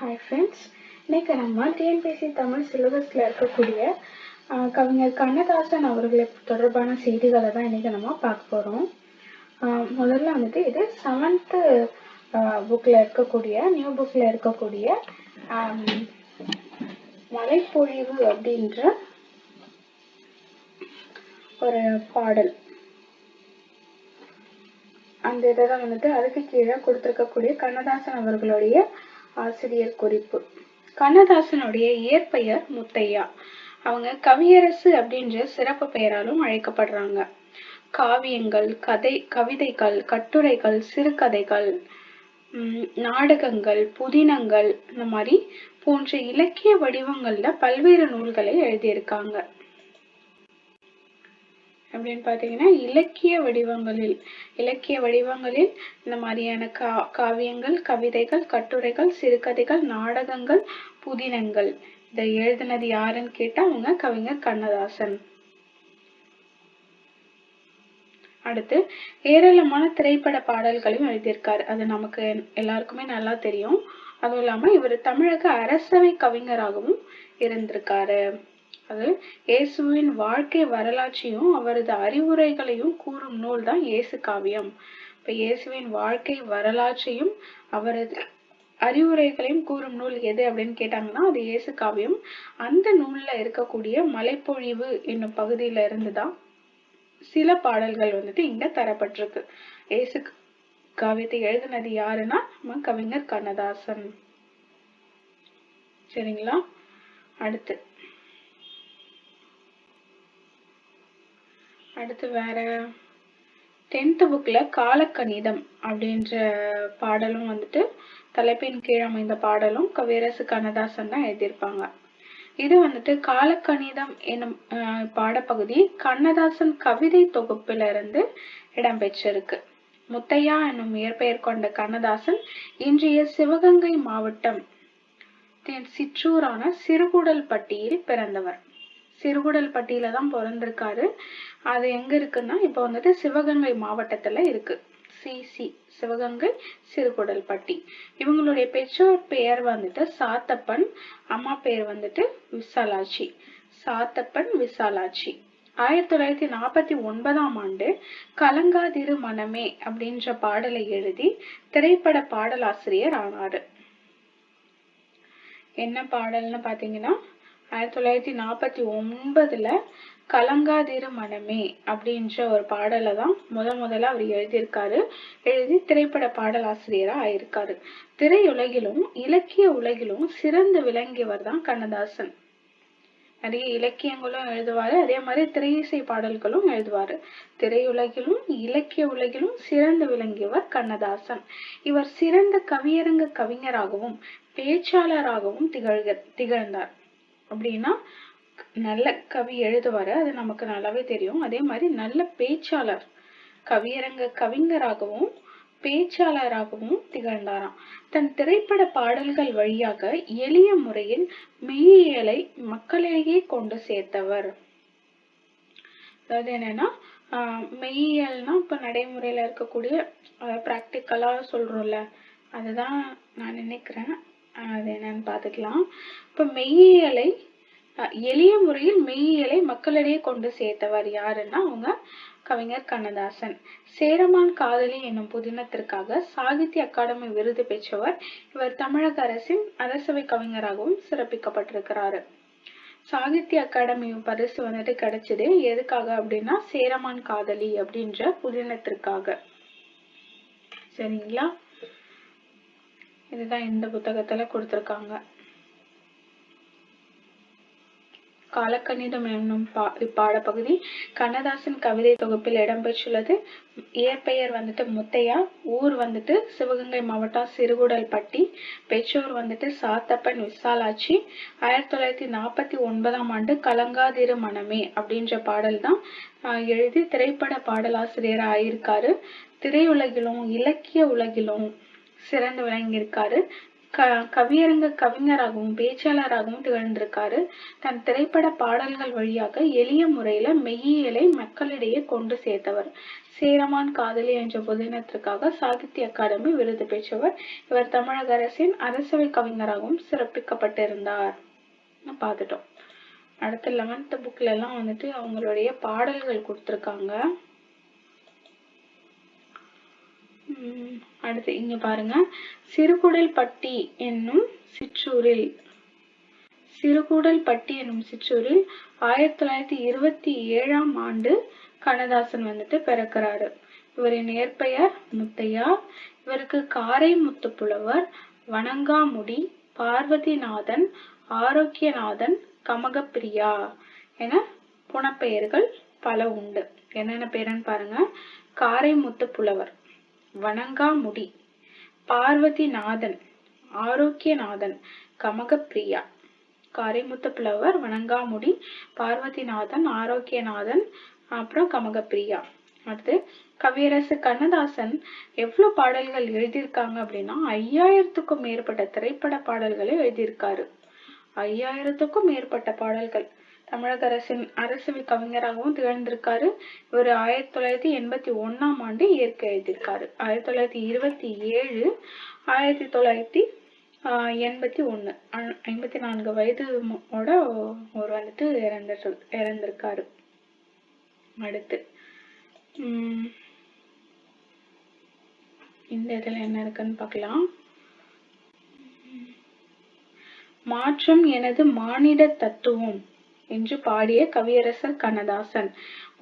Hi friends, இன்னைக்கு நம்ம TNPSC Tamil சிலபஸில் இருக்கக்கூடிய கவிஞர் கண்ணதாசன் அவர்களை தொடர்பான செய்திகளை தான் இன்னைக்கு நம்ம பார்க்க போகிறோம். முதல்ல வந்துட்டு இது 7th புக்கில் இருக்கக்கூடிய நியூ புக்கில் இருக்கக்கூடிய மலைப்பொழிவு அப்படின்ற ஒரு பாடல். அந்த இதை தான் வந்துட்டு அதுக்கு கீழே கொடுத்துருக்கக்கூடிய கண்ணதாசன் அவர்களுடைய ஆசிரியர் குறிப்பு. கண்ணதாசனுடைய இயற்பெயர் முத்தையா. அவங்க கவியரசு அப்படின்ற சிறப்பு பெயராலும் அழைக்கப்படுறாங்க. காவியங்கள், கவிதைகள், கட்டுரைகள், சிறுகதைகள், நாடகங்கள், புதினங்கள் இந்த மாதிரி போன்ற இலக்கிய வடிவங்கள்ல பல்வேறு நூல்களை எழுதியிருக்காங்க. அப்படின்னு பார்த்தீங்கன்னா இலக்கிய வடிவங்களில் இந்த மாதிரியான காவியங்கள், கவிதைகள், கட்டுரைகள், சிறுகதைகள், நாடகங்கள், புதினங்கள் இதை எழுதினது யாருன்னு கேட்டா அவங்க கவிஞர் கண்ணதாசன். அடுத்து ஏராளமான திரைப்பட பாடல்களையும் எழுதியிருக்காரு. அது நமக்கு எல்லாருக்குமே நல்லா தெரியும். அதுவும் இல்லாம இவர் தமிழக அரசவை கவிஞராகவும் இருந்திருக்காரு. அது இயேசுவின் வாழ்க்கை வரலாற்றையும் அவரது அறிவுரைகளையும் கூறும் நூல் தான் இயேசு காவியம். இப்ப இயேசுவின் வாழ்க்கை வரலாற்றையும் அவரது அறிவுரைகளையும் கூறும் நூல் எது அப்படின்னு கேட்டாங்கன்னா அது இயேசு காவியம். அந்த நூல்ல இருக்கக்கூடிய மலைப்பொழிவு என்னும் பகுதியில இருந்துதான் சில பாடல்கள் வந்துட்டு இங்க தரப்பட்டிருக்கு. இயேசு காவியத்தை எழுதினது யாருன்னா நம்ம கவிஞர் கண்ணதாசன். சரிங்களா? அடுத்து வேற 10th புக்ல காலக்கணிதம் அப்படின்ற பாடலும் வந்துட்டு தலைப்பின் கீழ் அமைந்த பாடலும் கவியரசு கண்ணதாசன் தான் எழுதியிருப்பாங்க. இது வந்துட்டு காலக்கணிதம் என்னும் பாடப்பகுதி கண்ணதாசன் கவிதை தொகுப்பில இருந்து இடம்பெற்றிருக்கு. முத்தையா என்னும் இயற்பெயர் கொண்ட கண்ணதாசன் இன்றைய சிவகங்கை மாவட்டம் சிற்றூரான சிறுகுடல்பட்டியில் பிறந்தவர். சிறுகுடல்பட்டியில தான் பிறந்திருக்காரு. அது எங்க இருக்குன்னா இப்ப வந்துட்டு சிவகங்கை மாவட்டத்துல இருக்கு. சிவகங்கை சிறுகுடல்பட்டி. இவங்களுடைய பெற்றோர் பெயர் வந்துட்டு சாத்தப்பன், அம்மா பெயர் வந்துட்டு விசாலாட்சி. 1949ஆம் ஆண்டு கலங்காதிரு மனமே அப்படின்ற பாடலை எழுதி திரைப்பட பாடலாசிரியர் ஆனாரு. என்ன பாடல்னு பாத்தீங்கன்னா 1949ல கலங்காதிரு மனமே அப்படின்ற ஒரு பாடலை தான் முதல்ல அவர் எழுதியிருக்காரு. எழுதி திரைப்பட பாடலாசிரியரா ஆயிருக்காரு. திரையுலகிலும் இலக்கிய உலகிலும் சிறந்து விளங்கியவர் தான் கண்ணதாசன். நிறைய இலக்கியங்களும் எழுதுவாரு, அதே மாதிரி திரையிசை பாடல்களும் எழுதுவாரு. திரையுலகிலும் இலக்கிய உலகிலும் சிறந்து விளங்கியவர் கண்ணதாசன். இவர் சிறந்த கவியரங்க கவிஞராகவும் பேச்சாளராகவும் திகழ்ந்தார். அப்படின்னா நல்ல கவி எழுதுவாரு, அது நமக்கு நல்லாவே தெரியும். அதே மாதிரி நல்ல பேச்சாளர், கவியரங்க கவிஞராகவும் பேச்சாளராகவும் திகழ்ந்தாராம். தன் திரைப்பட பாடல்கள் வழியாக எளிய முறையில் மெய்யியலை மக்களிடையே கொண்டு சேர்த்தவர். அதாவது என்னன்னா மெய்யியல்னா இப்ப நடைமுறையில இருக்கக்கூடிய பிராக்டிக்கலா சொல்றோம்ல, அதுதான் நான் நினைக்கிறேன். அது என்னன்னு பாத்துக்கலாம். இப்ப மெய்யியலை எளிய முறையில் மெய்யியலை மக்களிடையே கொண்டு சேர்த்தவர் யாருன்னா அவங்க கவிஞர் கண்ணதாசன். சேரமான் காதலி என்னும் புதினத்திற்காக சாகித்ய அகாடமி விருது பெற்றவர். இவர் தமிழக அரசின் அரசவை கவிஞராகவும் சிறப்பிக்கப்பட்டிருக்கிறாரு. சாகித்ய அகாடமி பரிசு வந்துட்டு கிடைச்சது எதுக்காக அப்படின்னா சேரமான் காதலி அப்படின்ற புதினத்திற்காக. சரிங்களா? இதுதான் இந்த புத்தகத்துல கொடுத்திருக்காங்க. காலக்கணிதம் என்னும் இப்பாடப்பகுதி கண்ணதாசன் கவிதை தொகுப்பில் இடம்பெற்றுள்ளது. இயற்பெயர் வந்துட்டு முத்தையா, ஊர் வந்துட்டு சிவகங்கை மாவட்டம் சிறுகுடல்பட்டி, பெற்றோர் வந்துட்டு சாத்தப்பன் விசாலாட்சி. 1949ஆம் ஆண்டு கலங்காதிரு மனமே அப்படின்ற பாடல் தான் எழுதி திரைப்பட பாடலாசிரியர் ஆயிருக்காரு. திரையுலகிலும் இலக்கிய உலகிலும் சிறந்து விளங்கியிருக்காரு. கவியரங்க கவிஞராகவும் பேச்சாளராகவும் திகழ்ந்திருக்காரு. தன் திரைப்பட பாடல்கள் வழியாக எளிய முறையில மெய்யியலை மக்களிடையே கொண்டு சேர்த்தவர். சேரமான் காதலி என்ற புதினத்திற்காக சாகித்ய அகாடமி விருது பெற்றவர். இவர் தமிழக அரசின் அரசவை கவிஞராகவும் சிறப்பிக்கப்பட்டிருந்தார். பார்த்துட்டோம். அடுத்து 11th புக்ல எல்லாம் வந்துட்டு அவங்களுடைய பாடல்கள் கொடுத்திருக்காங்க. அடுத்து இங்க பாருங்க, சிறுகுடல்பட்டி என்னும் சிற்றூரில் 1927ஆம் ஆண்டு கண்ணதாசன் வந்துட்டு பிறக்கிறாரு. இவரின் இயற்பெயர் முத்தையா. இவருக்கு காரைமுத்து புலவர், வணங்காமுடி, பார்வதிநாதன், ஆரோக்கியநாதன், கமகப்பிரியா என புனப்பெயர்கள் பல உண்டு. என்னென்ன பேருன்னு பாருங்க. காரைமுத்து புலவர், வணங்காமுடி, பார்வதிநாதன், ஆரோக்கியநாதன், கமகப்பிரியா. காரைமுத்து புலவர், வணங்காமுடி, பார்வதிநாதன், ஆரோக்கியநாதன், அப்புறம் கமகப்பிரியா. அடுத்து கவியரசு கண்ணதாசன் எவ்வளவு பாடல்கள் எழுதியிருக்காங்க அப்படின்னா 5000க்கும் மேற்பட்ட திரைப்பட பாடல்களை எழுதியிருக்காரு. 5000க்கும் மேற்பட்ட பாடல்கள். தமிழக அரசின் அரசவை கவிஞராகவும் திகழ்ந்திருக்காரு. இவர் 1981ஆம் ஆண்டு இயற்கை எழுதியிருக்காரு. 1927, 1981 54 வயதோட ஒரு வந்துட்டு இறந்திருக்காரு. அடுத்து இந்த இதுல என்ன இருக்குன்னு பார்க்கலாம். மாற்றம் எனது மானிட தத்துவம் என்று பாடிய கவியரசர் கண்ணதாசன்.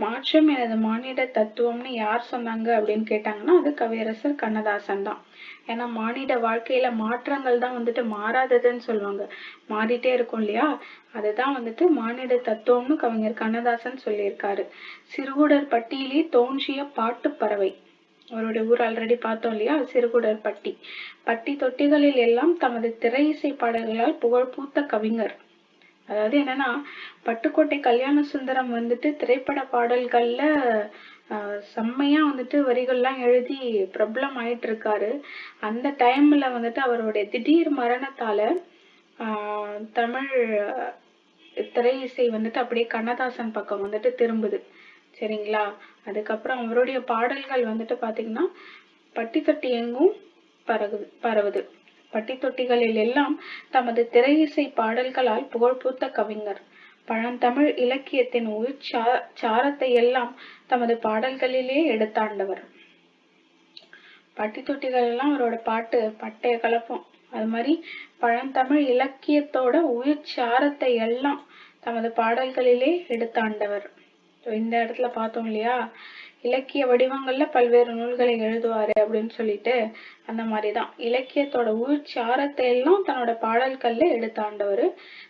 மாற்றம் எனது மானிட தத்துவம்னு யார் சொன்னாங்க அப்படின்னு கேட்டாங்கன்னா அது கவியரசர் கண்ணதாசன் தான். ஏன்னா மானிட வாழ்க்கையில மாற்றங்கள் தான் வந்துட்டு மாறாததுன்னு சொல்லுவாங்க. மாறிட்டே இருக்கும் இல்லையா, அதுதான் வந்துட்டு மானிட தத்துவம்னு கவிஞர் கண்ணதாசன் சொல்லியிருக்காரு. சிறுகுடற்பட்டியிலே தோன்றிய பாட்டு பறவை. அவருடைய ஊர் ஆல்ரெடி பார்த்தோம் இல்லையா, சிறுகுடற்பட்டி. பட்டி தொட்டிகளில் எல்லாம் தமது திரை இசை பாடல்களால் புகழ் பூத்த கவிஞர். அதாவது என்னன்னா, பட்டுக்கோட்டை கல்யாண சுந்தரம் வந்துட்டு திரைப்பட பாடல்கள்ல செம்மையா வந்துட்டு வரிகள்லாம் எழுதி பிரபலம் ஆயிட்டு இருக்காரு. அந்த டைம்ல வந்துட்டு அவருடைய திடீர் மரணத்தால தமிழ் திரை இசை வந்துட்டு அப்படியே கண்ணதாசன் பக்கம் வந்துட்டு திரும்புது. சரிங்களா. அதுக்கப்புறம் அவருடைய பாடல்கள் வந்துட்டு பாத்தீங்கன்னா பட்டி தொட்டி எங்கும் பரவுது. பட்டி தொட்டிகளில் எல்லாம் தமது திரை இசை பாடல்களால் புகழ்பூத்த கவிஞர். பழந்தமிழ் இலக்கியத்தின் உயிர் சாரத்தை எல்லாம் தமது பாடல்களிலே எடுத்தாண்டவர். பட்டி தொட்டிகள் எல்லாம் அவரோட பாட்டு பட்டைய கலப்பம். அது மாதிரி பழந்தமிழ் இலக்கியத்தோட உயிர் சாரத்தை எல்லாம் தமது பாடல்களிலே எடுத்தாண்டவர். இந்த இடத்துல பார்த்தோம் இல்லையா, இலக்கிய வடிவங்கள்ல பல்வேறு நூல்களை எழுதுவாரு அப்படின்னு சொல்லிட்டு, அந்த மாதிரிதான் இலக்கியத்தோட உயிர் சாரத்தை எல்லாம் தன்னோட பாடல்கள்ல எடுத்தாண்டவர்.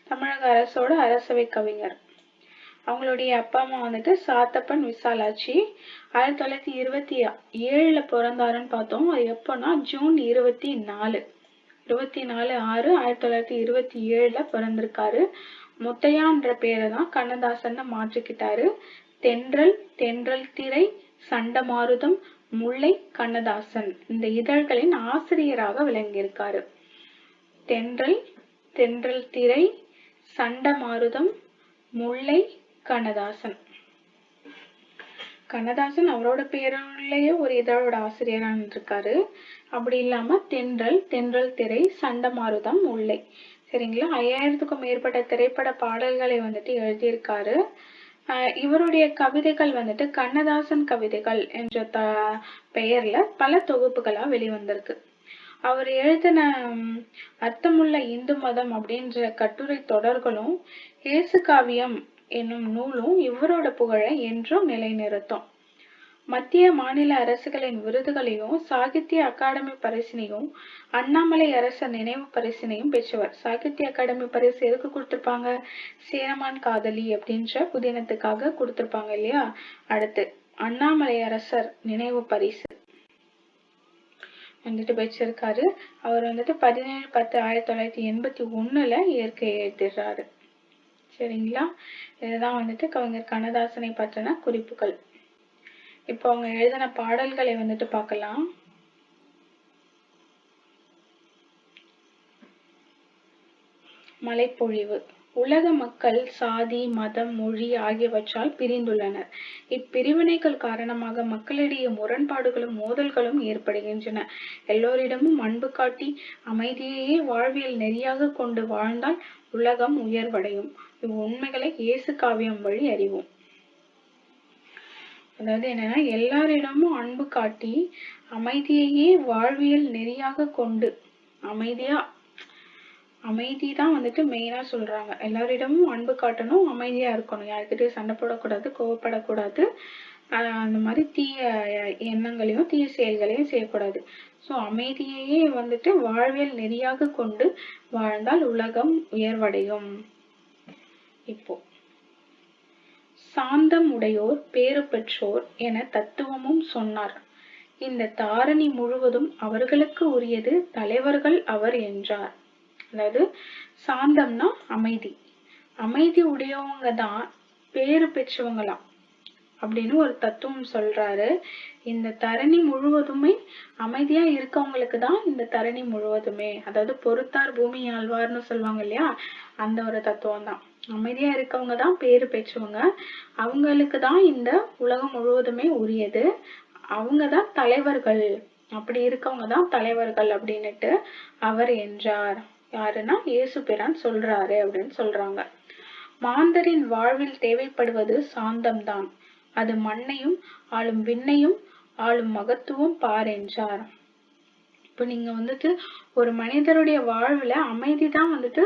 தமிழக அரசோட அரசவை கவிஞர். அவங்களுடைய அப்பா அம்மா வந்துட்டு சாத்தப்பன், விசாலாட்சி. 1927 பிறந்தாருன்னு பார்த்தோம். அது எப்போன்னா ஜூன் 24/6/1927 பிறந்திருக்காரு. முத்தையான்ற பேரை தான் கண்ணதாசன் மாற்றிக்கிட்டாரு. தென்றல், தென்றல் திரை, சண்டமாருதம், முல்லை, கண்ணதாசன் இந்த இதழ்களின் ஆசிரியராக விளங்கியிருக்காரு. தென்றல், தென்றல் திரை, சண்டமாருதம், முல்லை, கண்ணதாசன். கண்ணதாசன் அவரோட பேருலயே ஒரு இதழோட ஆசிரியரா இருக்காரு. அப்படி இல்லாம தென்றல், தென்றல் திரை, சண்டமாருதம், முல்லை. சரிங்களா. 5000க்கும் மேற்பட்ட திரைப்பட பாடல்களை வந்துட்டு எழுதியிருக்காரு. இவருடைய கவிதைகள் வந்துட்டு கண்ணதாசன் கவிதைகள் என்ற பெயர்ல பல தொகுப்புகளா வெளிவந்திருக்கு. அவர் எழுதின அர்த்தமுள்ள இந்து மதம் அப்படின்ற கட்டுரை தொடர்களும் இயேசு காவியம் என்னும் நூலும் இவரோட புகழை என்றும் நிலைநிறுத்தும். மத்திய மாநில அரசுகளின் விருதுகளையும் சாகித்ய அகாடமி பரிசினையும் அண்ணாமலை அரசர் நினைவு பரிசினையும் பெற்றவர். சாகித்ய அகாடமி பரிசு எதுக்கு கொடுத்திருப்பாங்க? சேரமான் காதலி அப்படின்ற புதினத்துக்காக கொடுத்திருப்பாங்க இல்லையா. அடுத்து அண்ணாமலை அரசர் நினைவு பரிசு வந்துட்டு பெற்றிருக்காரு. அவர் வந்துட்டு 17/10/1981 இயற்கை எழுதிடுறாரு. சரிங்களா. இதுதான் வந்துட்டு கவிஞர் கண்ணதாசனை பற்றின குறிப்புகள். இப்போ அவங்க எழுதின பாடல்களை வந்துட்டு பார்க்கலாம். மழைப்பொழிவு. உலக மக்கள் சாதி, மதம், மொழி ஆகியவற்றால் பிரிந்துள்ளனர். இப்பிரிவினைகள் காரணமாக மக்களிடையே முரண்பாடுகளும் மோதல்களும் ஏற்படுகின்றன. எல்லோரிடமும் அன்பு காட்டி அமைதியையே வாழ்வியல் நெறியாக கொண்டு வாழ்ந்தால் உலகம் உயர்வடையும். இவ்வுண்மைகளை இயேசு காவியம் வழி அறிவோம். அதாவது என்னன்னா, எல்லாரிடமும் அன்பு காட்டி அமைதியையே வாழ்வியல் நெறியாக கொண்டு, அமைதி தான் வந்துட்டு மெயினா சொல்றாங்க. எல்லாரிடமும் அன்பு காட்டணும், அமைதியா இருக்கணும், யாருக்கிட்டையும் சண்டை போடக்கூடாது, கோவப்படக்கூடாது, அந்த மாதிரி தீய எண்ணங்களையும் தீய செயல்களையும் செய்யக்கூடாது. ஸோ அமைதியையே வந்துட்டு வாழ்வியல் நெறியாக கொண்டு வாழ்ந்தால் உலகம் உயர்வடையும். இப்போ சாந்தம் உடையோர் பேறு பெற்றோர் என தத்துவமும் சொன்னார். இந்த தாரணி முழுவதும் அவர்களுக்கு உரியது, தலைவர்கள் அவர் என்றார். அதாவது சாந்தம்னா அமைதி, அமைதி உடையவங்க தான் பேறு பெற்றவங்களாம் அப்படின்னு ஒரு தத்துவம் சொல்றாரு. இந்த தரணி முழுவதுமே அமைதியா இருக்கவங்களுக்கு தான் இந்த தரணி முழுவதுமே, அதாவது பொறுத்தார் பூமி ஆழ்வார்னு சொல்லுவாங்க இல்லையா, அந்த ஒரு தத்துவம் தான். அமைதியா இருக்கவங்க தான் பேறு பெற்றவங்க, அவங்களுக்கு தான் இந்த உலகம் முழுவதுமே உரியது, அவங்கதான் தலைவர்கள், அப்படி இருக்கவங்க தான் தலைவர்கள் அப்படின்னுட்டு அவர் என்றார். யாருன்னா இயேசு பிரான் சொல்றாரு அப்படின்னு சொல்றாங்க. மாந்தரின் வாழ்வில் தேவைப்படுவது சாந்தம்தான். அது மண்ணையும் ஆளும் விண்ணையும் ஆளும் மகத்துவம் பார் என்றார். இப்ப நீங்க வந்துட்டு ஒரு மனிதருடைய வாழ்வுல அமைதிதான் வந்துட்டு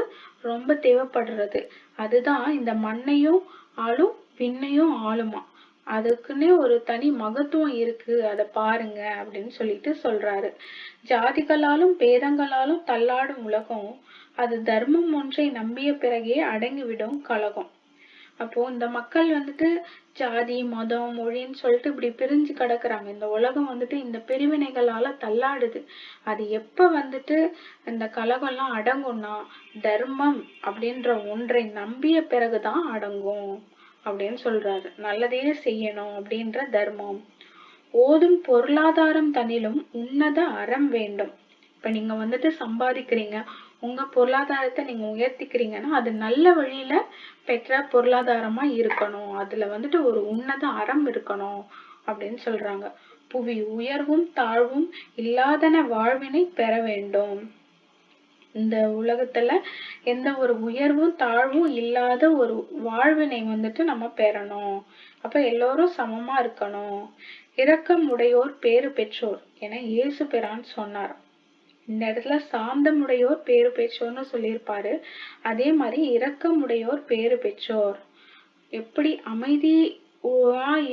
ரொம்ப தேவைப்படுறது. அதுதான் இந்த மண்ணையும் ஆளும் விண்ணையும் ஆளுமா, அதுக்குன்னே ஒரு தனி மகத்துவம் இருக்கு, அதை பாருங்க அப்படின்னு சொல்லிட்டு சொல்றாரு. ஜாதிகளாலும் பேதங்களாலும் தள்ளாடும் உலகம் அது தர்மம் ஒன்றை நம்பிய பிறகே அடங்கிவிடும் கலகம். அப்போ இந்த மக்கள் வந்துட்டு ஜாதி, மதம், மொழின்னு சொல்லிட்டு இப்படி பிரிஞ்சு கிடக்குறாங்க. இந்த உலகம் வந்துட்டு இந்த பிரிவினைகளால தள்ளாடுது. அது எப்ப வந்துட்டு இந்த கலகம்லாம் அடங்கும்னா தர்மம் அப்படின்ற ஒன்றை நம்பிய பிறகுதான் அடங்கும் அப்படின்னு சொல்றாரு. நல்லதையே செய்யணும் அப்படின்ற தர்மம். ஓதும் பொருளாதாரம் தன்னிலும் உன்னத அறம் வேண்டும். இப்ப நீங்க வந்துட்டு சம்பாதிக்கிறீங்க, உங்க பொருளாதாரத்தை நீங்க உயர்த்திக்கிறீங்கன்னா அது நல்ல வழியில பெற்ற பொருளாதாரமா இருக்கணும், அதுல வந்துட்டு ஒரு உன்னத அறம் இருக்கணும் அப்படின்னு சொல்றாங்க. புவி உயர்வும் தாழ்வும் இல்லாதன வாழ்வினை பெற வேண்டும். இந்த உலகத்துல எந்த ஒரு உயர்வும் தாழ்வும் இல்லாத ஒரு வாழ்வினை வந்துட்டு நம்ம பெறணும். அப்ப எல்லோரும் சமமா இருக்கணும். இரக்கம் உடையோர் பேறு பெற்றோர் என இயேசு பிரான் சொன்னார். இந்த இடத்துல சாந்தம் உடையோர் பேறு பெற்றோர்னு சொல்லியிருப்பாரு. அதே மாதிரி இரக்கம் உடையோர் பேறு பெற்றோர், எப்படி அமைதி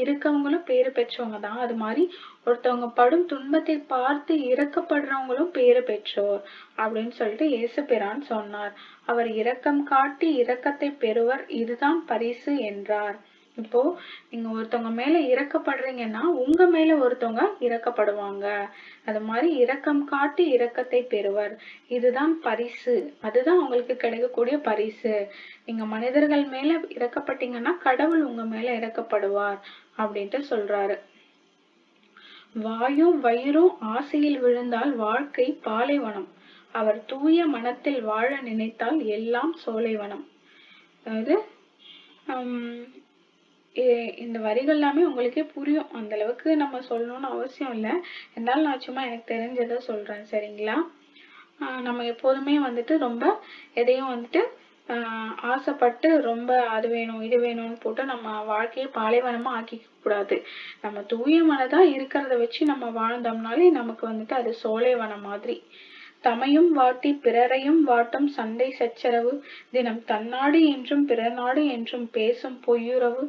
இருக்கவங்களும் பேறு பெற்றவங்க தான், அது மாதிரி ஒருத்தவங்க படும் துன்பத்தை பார்த்து இரக்கப்படுறவங்களும் பேறு பெற்றோர் அப்படின்னு சொல்லிட்டு இயேசு பிரான் சொன்னார். அவர் இரக்கம் காட்டி இரக்கத்தை பெறுவர், இதுதான் பரிசு என்றார். இப்போ நீங்க ஒருத்தவங்க மேல இரக்கப்படுறீங்கன்னா உங்க மேல ஒருத்தவங்க இரக்கப்படுவாங்க. அது மாதிரி இரக்கம் காட்டி இரக்கத்தை பெறுவர், இதுதான் பரிசு, அதுதான் உங்களுக்கு கிடைக்கக்கூடிய பரிசு. நீங்க மனிதர்கள் மேல இரக்கப்பட்டீங்கன்னா கடவுள் உங்க மேல இரக்கப்படுவார் அப்படின்ட்டு சொல்றாரு. வாயும் வயிறும் ஆசையில் விழுந்தால் வாழ்க்கை பாலைவனம், அவர் தூய மனத்தில் வாழ நினைத்தால் எல்லாம் சோலைவனம். அதாவது இந்த வரிகள் எல்லாமே உங்களுக்கே புரியும், அந்த அளவுக்கு நம்ம சொல்லணும்னு அவசியம் இல்லை. இருந்தாலும் நான் சும்மா எனக்கு தெரிஞ்சதை சொல்றேன், சரிங்களா? நம்ம எப்போதுமே வந்துட்டு ரொம்ப எதையும் வந்துட்டு ஆசைப்பட்டு ரொம்ப அது வேணும் இது வேணும்னு போட்டு நம்ம வாழ்க்கையை பாலைவனமா ஆக்கிக்க கூடாது. நம்ம தூய மனதா இருக்கிறத வச்சு நம்ம வாழ்ந்தோம்னாலே நமக்கு வந்துட்டு அது சோலைவனம் மாதிரி. தமையும் வாட்டி பிறரையும் வாட்டும் சண்டை சச்சரவு, தினம் தன்னாடு என்றும் பிறர் நாடு என்றும் பேசும் பொய்யுறவு,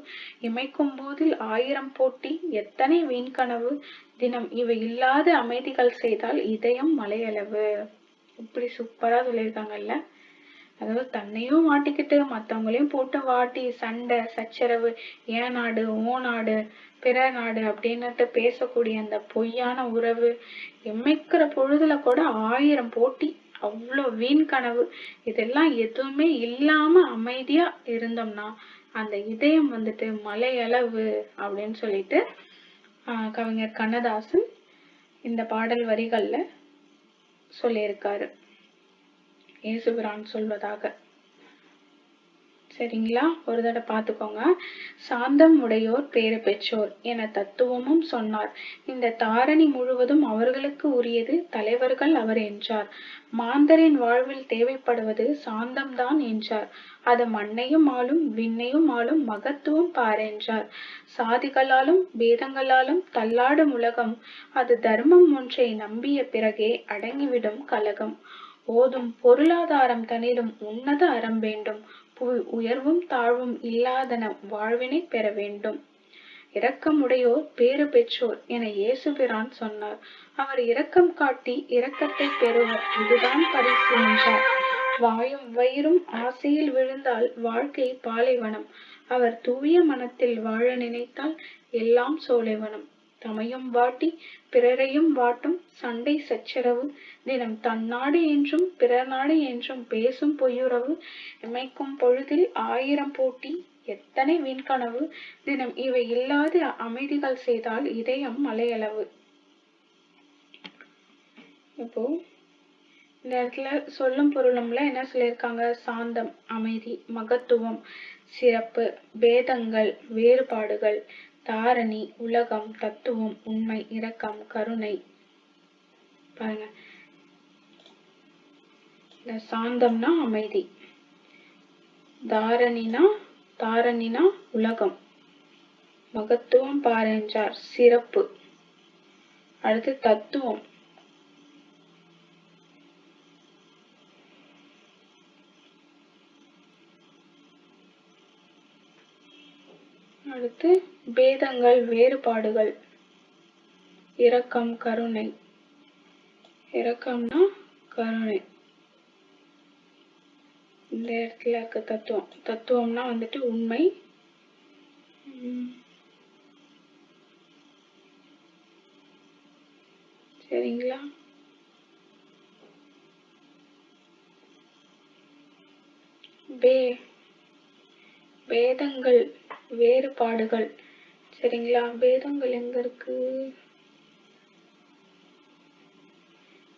இமைக்கும் போதில் 1000 போட்டி எத்தனை வீண்கனவு, தினம் இவை இல்லாத அமைதிகள் செய்தால் இதயம் மலையளவு. இப்படி சூப்பரா சொல்லியிருக்காங்கல்ல. அதாவது தன்னையும் மாட்டிக்கிட்டு மற்றவங்களையும் போட்டு வாட்டி சண்டை சச்சரவு, ஏன் நாடு ஓ நாடு பிற நாடு அப்படின்னுட்டு பேசக்கூடிய அந்த பொய்யான உறவு, எம்மைக்கிற பொழுதுல கூட 1000 போட்டி, அவ்வளோ வீண் கனவு, இதெல்லாம் எதுவுமே இல்லாம அமைதியா இருந்தோம்னா அந்த இதயம் வந்துட்டு மலையளவு அப்படின்னு சொல்லிட்டு கவிஞர் கண்ணதாசன் இந்த பாடல் வரிகள்ல சொல்லியிருக்காரு. இயேசுபிரான் சொல்வதாக. சரிங்களா? ஒரு தடவை பார்த்துக்கோங்க. சாந்தம் உடையோர் பேறு பெற்றோர் என தத்துவமும் சொன்னார். இந்த தாரணி முழுவதும் அவர்களுக்கு உரியது, தலைவர்கள் அவர் என்றார். மாந்தரின் வாழ்வில் தேவைப்படுவது சாந்தம்தான் என்றார். அது மண்ணையும் ஆளும் விண்ணையும் ஆளும் மகத்துவம் பாரென்றார். சாதிகளாலும் பேதங்களாலும் தள்ளாடும் உலகம் அது தர்மம் ஒன்றை நம்பிய பிறகே அடங்கிவிடும் கலகம். ஓதும் பொருளாதாரம் தனிலும் உன்னத அறம் வேண்டும். உயர்வும் தாழ்வும் இல்லாதன வாழ்வினை பெற வேண்டும். இரக்கமுடையோர் பேறு பெற்றோர் என இயேசுபிரான் சொன்னார். அவர் இரக்கம் காட்டி இரக்கத்தை பெறுவர், இதுதான் பரிசு என்றார். வாயும் வயிறும் ஆசையில் விழுந்தால் வாழ்க்கை பாலைவனம். அவர் தூய மனத்தில் வாழ நினைத்தால் எல்லாம் சோலைவனம். தமையும் வாட்டி பிறரையும் வாட்டும் சண்டை சச்சரவு, தினம் தன்னாடு என்றும் பிறர் நாடு என்றும் பேசும் பொய்யுறவு, இமைக்கும் பொழுதில் 1000 போட்டி எத்தனை வீண்கனவு, தினம் இவை இல்லாத அமைதிகள் செய்தால் இதயம் மலையளவு. இப்போ இந்த இடத்துல சொல்லும் பொருளும்ல என்ன சொல்லியிருக்காங்க? சாந்தம் அமைதி, மகத்துவம் சிறப்பு, பேதங்கள் வேறுபாடுகள், தாரணி உலகம், தத்துவம் உண்மை, இரக்கம் கருணை. பாருங்க, இந்த சாந்தம்னா அமைதி, தாரணினா உலகம், மகத்துவம் பாரென்றார் சிறப்பு, அடுத்து தத்துவம், அடுத்து பேதங்கள் வேறுபாடுகள், இரக்கம் கருணை. இரக்கம்னா கருணை. இந்த இடத்துல இருக்க தத்துவம்னா வந்துட்டு உண்மை. சரிங்களா? பேதங்கள் வேறுபாடுகள். சரிங்களா? பேதங்கள் எங்க இருக்கு?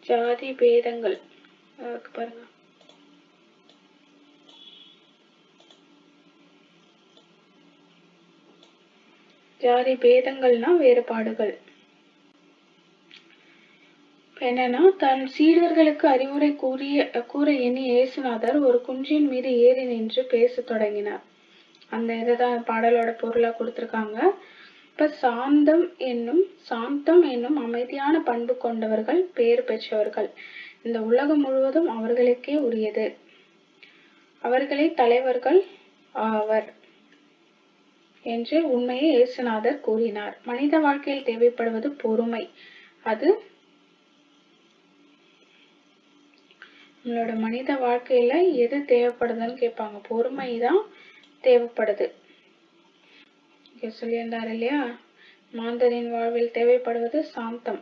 ஜாதி பேதங்கள் பாருங்க. ஜாதி பேதங்கள்னா வேறுபாடுகள். என்னன்னா, தன் சீடர்களுக்கு அறிவுரை கூற எண்ணி இயேசுநாதர் ஒரு குன்றின் மீது ஏறி நின்று பேச தொடங்கினார். அந்த இதுதான் பாடலோட பொருளா கொடுத்திருக்காங்க. இப்ப சாந்தம் என்னும் அமைதியான பண்பு கொண்டவர்கள் பேறு பெற்றவர்கள். இந்த உலகம் முழுவதும் அவர்களுக்கே உரியது. அவர்களே தலைவர்கள் ஆவர் என்று உண்மையை இயேசுநாதர் கூறினார். மனித வாழ்க்கையில் தேவைப்படுவது பொறுமை. அது நம்மளோட மனித வாழ்க்கையில எது தேவைப்படுதுன்னு கேட்பாங்க. பொறுமைதான் தேவைப்படுது. சொல்லியிருந்தார் இல்லையா? மாந்தரின் வாழ்வில் தேவைப்படுவது சாந்தம்.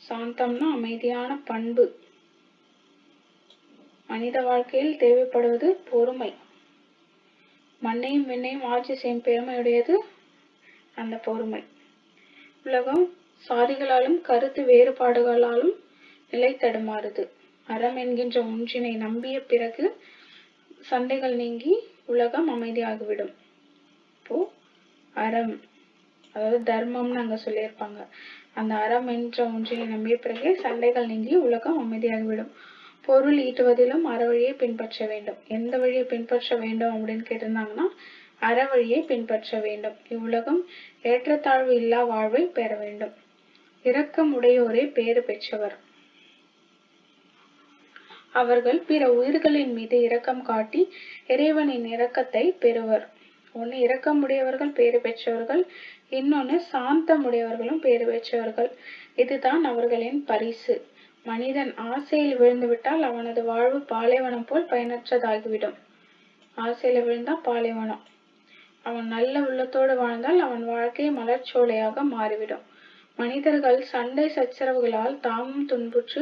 சாந்தம்னா அமைதியான பண்பு. மனித வாழ்க்கையில் தேவைப்படுவது பொறுமை. மண்ணையும் விண்ணையும் ஆட்சி செய்யும் பெருமையுடையது அந்த பொறுமை. உலகம் சாதிகளாலும் கருத்து வேறுபாடுகளாலும் நிலை தடுமாறுது. அறம் என்கின்ற ஒன்றினை நம்பிய பிறகு சண்டைகள் நீங்கி உலகம் அமைதியாகிவிடும். இப்போ அறம், அதாவது தர்மம்னு அங்க சொல்லியிருப்பாங்க. அந்த அறம் என்ற ஒன்றினை நம்பிய பிறகு சண்டைகள் நீங்கி உலகம் அமைதியாகிவிடும். பொருள் ஈட்டுவதிலும் அறவழியை பின்பற்ற வேண்டும். எந்த வழியை பின்பற்ற வேண்டும் அப்படின்னு கேட்டிருந்தாங்கன்னா அறவழியை பின்பற்ற வேண்டும். இவ்வுலகம் ஏற்றத்தாழ்வு இல்லா வாழ்வை பெற வேண்டும். இரக்கம் உடையோரே பேறு பெற்றவர். அவர்கள் பிற உயிர்களின் மீது இரக்கம் காட்டி இறைவனின் இரக்கத்தை பெறுவர். ஒன்னு இரக்கமுடையவர்கள் பேறு பெற்றவர்கள், இன்னொன்னு சாந்தமுடையவர்களும் பேறு பெற்றவர்கள். இதுதான் அவர்களின் பரிசு. மனிதன் ஆசையில் விழுந்துவிட்டால் அவனது வாழ்வு பாலைவனம் போல் பயனற்றதாகிவிடும். ஆசையில விழுந்தா பாலைவனம். அவன் நல்ல உள்ளத்தோடு வாழ்ந்தால் அவன் வாழ்க்கை மலர்ச்சோலையாக மாறிவிடும். மனிதர்கள் சண்டை சச்சரவுகளால் தாமும் துன்புற்று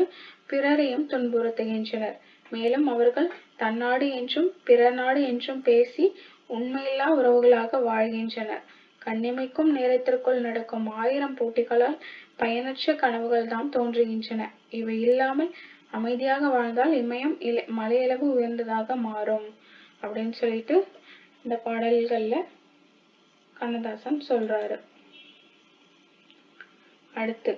பிறரையும் துன்புறுத்துகின்றனர். மேலும் அவர்கள் தன்னாடு என்றும் பிறர் நாடு என்றும் பேசி உண்மையில்லா உறவுகளாக வாழ்கின்றனர். கண்ணிமைக்கும் நேரத்திற்குள் நடக்கும் 1000 போட்டிகளால் பயனற்ற கனவுகள் தான் தோன்றுகின்றன. இவை இல்லாமல் அமைதியாக வாழ்ந்தால் இமயம் மலையளவு உயர்ந்ததாக மாறும் அப்படின்னு சொல்லிட்டு இந்த பாடல்கள்ல கண்ணதாசன் சொல்றாரு. அடுத்து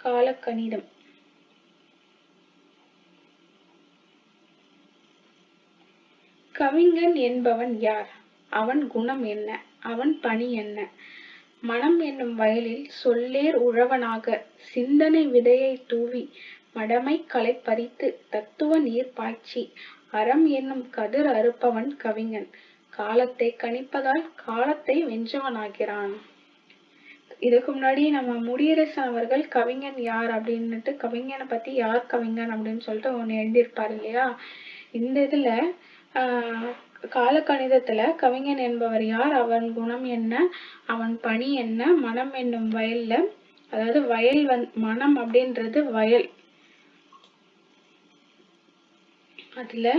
காலக்கணிதம். கவிஞன் என்பவன் யார்? அவன் குணம் என்ன? அவன் பணி என்ன? மனம் என்னும் வயலில் சொல்லேர் உழவனாக சிந்தனை விதையை தூவி மடமை களை பறித்து தத்துவ நீர் பாய்ச்சி அறம் என்னும் கதிர் அறுப்பவன் கவிஞன். காலத்தை கணிப்பதால் காலத்தை வென்றவனாகிறான். இதுக்கு முன்னாடி நம்ம முடியரசன் அவர்கள் கவிஞன் யார் அப்படின்னுட்டு கவிஞனை பத்தி யார் கவிஞன் அப்படின்னு சொல்லிட்டு ஒண்ணு எழுதியிருப்பாரு இல்லையா? இந்த இதுல காலக்கணிதத்துல கவிஞன் என்பவர் யார், அவன் குணம் என்ன, அவன் பணி என்ன, மனம் என்னும் வயல்ல, அதாவது வயல் மனம் அப்படின்றது வயல், அதுல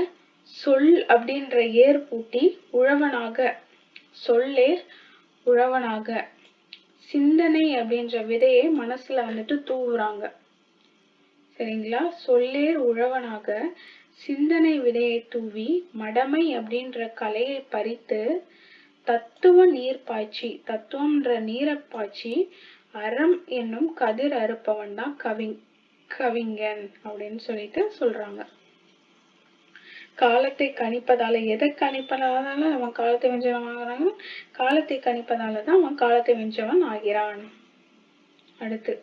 சொல் அப்படின்ற ஏர் பூட்டி உழவனாக, சொல்லேர் உழவனாக, சிந்தனை அப்படின்ற விதையை மனசுல வந்துட்டு தூவுறாங்க. சரிங்களா? சொல்லேர் உழவனாக சிந்தனை விதையை தூவி மடமை அப்படின்ற கலையை பறித்து தத்துவ நீர் பாய்ச்சி, தத்துவம்ன்ற நீரை பாய்ச்சி அறம் என்னும் கதிர் அறுப்பவன் தான் கவிஞன் அப்படின்னு சொல்லிட்டு சொல்றாங்க. காலத்தை கணிப்பதால, எதை கணிப்பதால அவன் காலத்தை வென்றவன் ஆகிறாங்க? காலத்தை கணிப்பதாலதான் அவன் காலத்தை வென்றவன் ஆகிறான். அடுத்து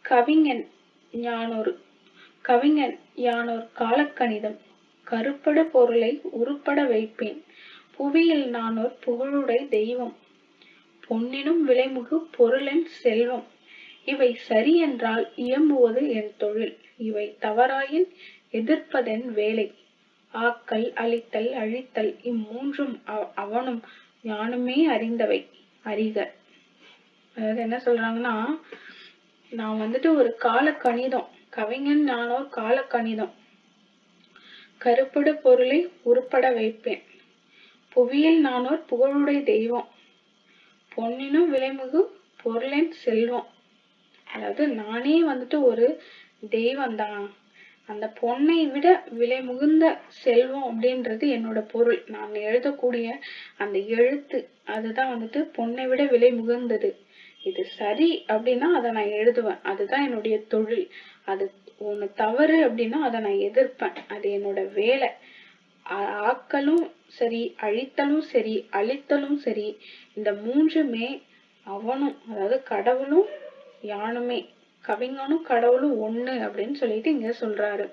கவிஞன் ஞானோர். கவிஞன் யானோர் காலக்கணிதம் கருப்பட பொருளை உருப்பட வைப்பேன். புவியில் நானோர் புகழுடை தெய்வம் பொன்னினும் விலைமுகு பொருளின் செல்வம். இவை சரி என்றால் இயம்புவது என் தொழில். இவை தவறாயின் எதிர்ப்பதென் வேலை. ஆக்கல் அழித்தல் அழித்தல் இம்மூன்றும் அவனும் ஞானமே அறிந்தவை அறிக. அதாவது என்ன சொல்றாங்கன்னா, நான் வந்துட்டு ஒரு காலக்கணிதம், கவிஞன் நானோர் காலக்கணிதம் கருப்பட பொருளை உருப்பட வைப்பேன். புவியில் நானோர் புகழுடை தெய்வம் பொன்னினும் விலைமிகு பொருளின் செல்வம். அதாவது நானே வந்துட்டு ஒரு தெய்வம் தான், அந்த பொன்னை விட விலை மிகுந்த செல்வம் அப்படின்றது என்னோட பொருள். நான் எழுதக்கூடிய அந்த எழுத்து அதுதான் வந்துட்டு பொன்னை விட விலை மிகுந்தது. இது சரி அப்படின்னா அதை நான் எழுதுவேன், அதுதான் என்னுடைய தொழில். அது ஒண்ணு தவறு அப்படின்னா அதை நான் எதிர்ப்பேன், அது என்னோட வேலை. ஆக்கலும் சரி அழித்தலும் சரி அழித்தலும் சரி, இந்த மூன்றுமே அவனும், அதாவது கடவுளும் யானுமே, கவிஞனும் கடவுளும் ஒண்ணு அப்படின்னு சொல்லிட்டு இங்க சொல்றாரு.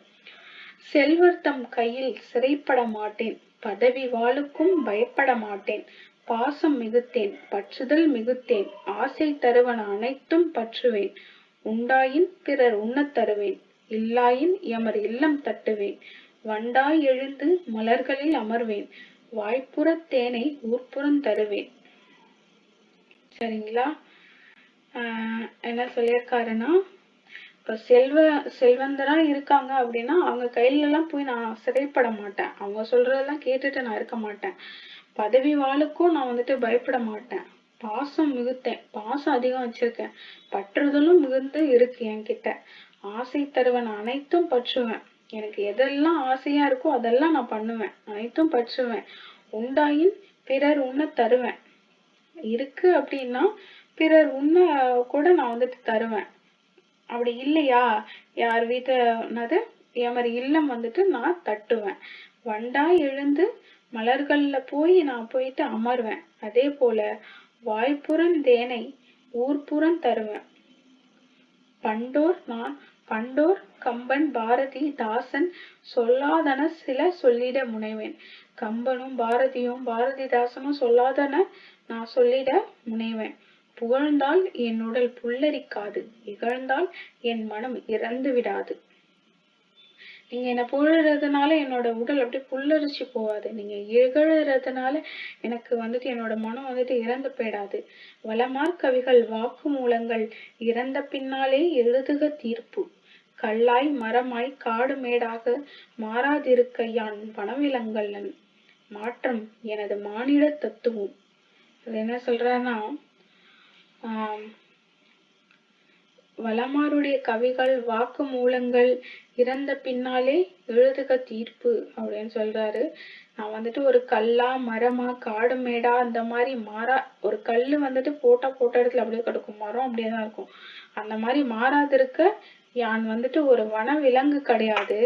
செல்வர் தம் கையில் சிறைப்பட மாட்டேன், பதவி வாளுக்கும் பயப்பட மாட்டேன். பாசம் மிகுத்தேன் பற்றுதல் மிகுத்தேன், ஆசை தருவன அனைத்தும் பற்றுவேன். உண்டாயின் பிறர் உண்ணத் தருவேன், இல்லாயின் எமர் இல்லம் தட்டுவேன். வண்டாய் எழுந்து மலர்களில் அமர்வேன், வாய்ப்புறத் தேனை ஊர்ப்புறம் தருவேன். சரிங்களா? என்ன சொல்லியிருக்காருன்னா, இப்ப செல்வந்தரா இருக்காங்க அப்படின்னா அவங்க கையில எல்லாம் போய் நான் சிறைப்பட மாட்டேன், அவங்க சொல்றதெல்லாம் கேட்டுட்டு நான் இருக்க மாட்டேன். பதவி வாளுக்கும் நான் வந்துட்டு பயப்பட மாட்டேன். பாசம் மிகுத்தேன், பாசம் அதிகம் வச்சிருக்கேன், பற்றுதலும் மிகுந்து இருக்கு என்கிட்ட. ஆசை தருவன் அனைத்தும் பற்றுவேன், எனக்கு எதெல்லாம் ஆசையா இருக்கோ அதெல்லாம் நான் பண்ணுவேன், அனைத்தும் பற்றுவேன். உண்டாயின் பிறர் உண்ண தருவேன், இருக்கு அப்படின்னா பிறர் உண்ண கூட நான் வந்துட்டு தருவேன். அப்படி இல்லையா, யார் வீட்டு எமர் இல்லம் வந்துட்டு நான் தட்டுவேன். வண்டாய் எழுந்து மலர்கள்ல போய் நான் போயிட்டு அமர்வேன். அதே போல வாய்ப்புறன் தேனை ஊர்ப்புறம் தருவேன். பண்டோர் கம்பன் பாரதி தாசன் சொல்லாதன சில சொல்லிட முனைவேன். கம்பனும் பாரதியும் பாரதிதாசனும் சொல்லாதன நான் சொல்லிட முனைவேன். புகழ்ந்தால் என் உடல் புல்லரிக்காது, இகழ்ந்தால் என் மனம் இறந்து விடாது. நீங்க என்ன புகழறதுனால என்னோட உடல் அப்படி புல்லரிச்சு போகாது, நீங்க இகழறதுனால எனக்கு வந்துட்டு என்னோட மனம் வந்துட்டு இறந்து போயிடாது. வளமார் கவிகள் வாக்கு மூலங்கள் இறந்த பின்னாலே எழுதுக தீர்ப்பு. கல்லாய் மரமாய் காடு மேடாக மாறாதிருக்க யான் வனவிலங்கல்லன். மாற்றம் எனது மானிட தத்துவம். அது என்ன சொல்றாருன்னா, வளமாருடைய கவிகள் வாக்கு மூலங்கள் இறந்த பின்னாலே எழுதுக தீர்ப்பு அப்படின்னு சொல்றாரு. நான் வந்துட்டு ஒரு கல்லா மரமா காடு மேடா அந்த மாதிரி மாறா, ஒரு கல்லு வந்துட்டு போட்ட இடத்துல அப்படியே கிடக்கும், மரம் அப்படியேதான் இருக்கும். அந்த மாதிரி மாறாதிருக்க யான் வந்துட்டு ஒரு வன விலங்கு கிடையாது.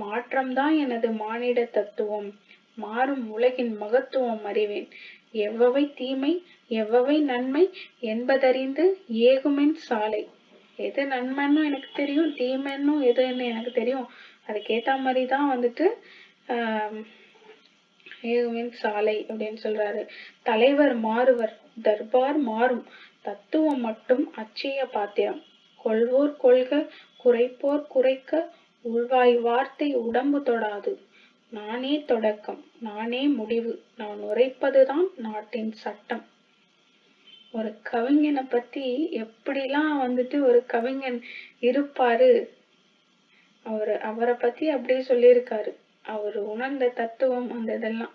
மாற்றம்தான் எனது மானிட தத்துவம். மாறும் உலகின் மகத்துவம் அறிவேன். எவ்வவை தீமை எவ்வவை நன்மை என்பதறிந்து ஏகுமென் சாலை. எது நன்மைன்னு எனக்கு தெரியும், தீமைன்னும் எதுன்னு எனக்கு தெரியும். அதுக்கேத்த மாதிரிதான் வந்துட்டு ஏகுமென் சாலை அப்படின்னு சொல்றாரு. தலைவர் மாறுவர், தர்பார் மாறும், தத்துவம் மட்டும் அச்சய பாத்திரம். கொள்வோர் கொள்க, குறைப்போர் குறைக்க, உள்வாய் வார்த்தை உடம்பு தொடாது. நானே தொடக்கம், நானே முடிவு, நான் உரைப்பதுதான் நாட்டின் சட்டம். ஒரு கவிஞனை பத்தி எப்படிலாம் வந்துட்டு ஒரு கவிஞன் இருப்பாரு, அவரை பத்தி அப்படியே சொல்லியிருக்காரு. அவர் உணர்ந்த தத்துவம் அந்த இதெல்லாம்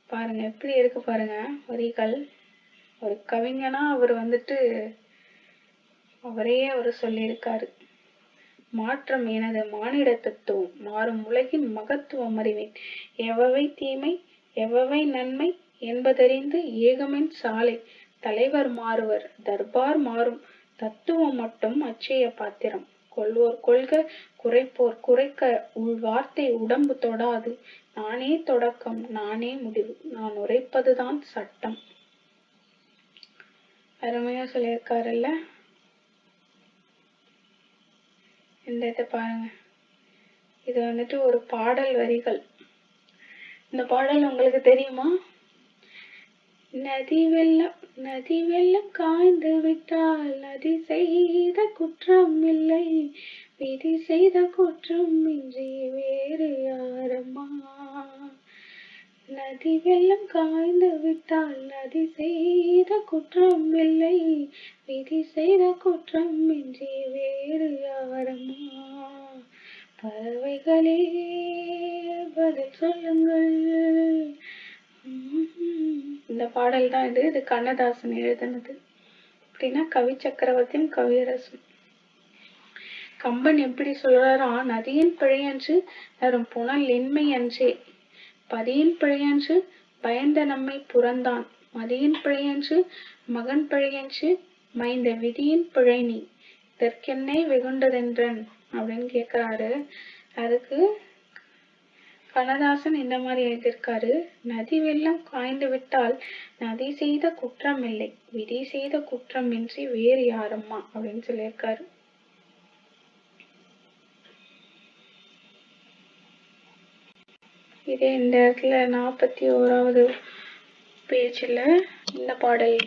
பாருங்க எப்படி இருக்கு பாருங்க வரிகள். ஒரு கவிஞனா அவர் வந்துட்டு அவரையே அவர் சொல்லியிருக்காரு. மாற்றம் எனது மானிட தத்துவம், மாறும் உலகின் மகத்துவம் அறிவேன். எவ்வவை தீமை எவ்வவை நன்மை என்பதறிந்து ஏகமென் சாலை. தலைவர் மாறுவர், தர்பார் மாறும், தத்துவம் மட்டும் அச்சய பாத்திரம். கொள்வோர் கொள்க, குறைப்போர் குறைக்க, உள் வார்த்தை உடம்பு தொடாது. நானே தொடக்கம், நானே முடிவு, நான் உரைப்பதுதான் சட்டம். அருமையா சொல்லியிருக்காருல்ல. இந்த இதை பாருங்க, இது வந்துட்டு ஒரு பாடல் வரிகள். இந்த பாடல் உங்களுக்கு தெரியுமா? நதி வெள்ளம் காய்ந்து விட்டால் நதி செய்த குற்றம் இல்லை, விதி செய்த குற்றம் இன்றி வேறு யாரம்மா. நதி வெள்ளம் காய்ந்து விட்டால் நதி செய்த குற்றம் இல்லை, விதி செய்த குற்றம் இன்றி வேறு யாரம்மா. பறவைகளே பதில் சொல்லுங்கள். இந்த பாடல் தான் இது கண்ணதாசன் எழுதினது. அப்படின்னா கவி சக்கரவர்த்தியும் கவியரசும். கம்பன் எப்படி சொல்றாரா, நதியின் பிழையன்று நரும் புனல் இன்மை அன்றே, பதியின் பிழையன்று பயந்த நம்மை புறந்தான், மதியின் பிழையன்று மகன் பிழையன்று மைந்த விதியின் பிழை நீ, இதற்கென்னை வெகுண்டதென்றன் அப்படின்னு கேக்குறாரு. அதுக்கு கண்ணதாசன் இந்த மாதிரி எழுதியிருக்காரு. நதி வெள்ளம் காய்ந்து விட்டால் நதி செய்த குற்றம் இல்லை, விதி செய்த குற்றம் இன்றி வேறு யாரம்மா அப்படின்னு சொல்லியிருக்காரு. இதே இந்த இடத்துல 41வது பேஜ்ல இந்த பாடல்,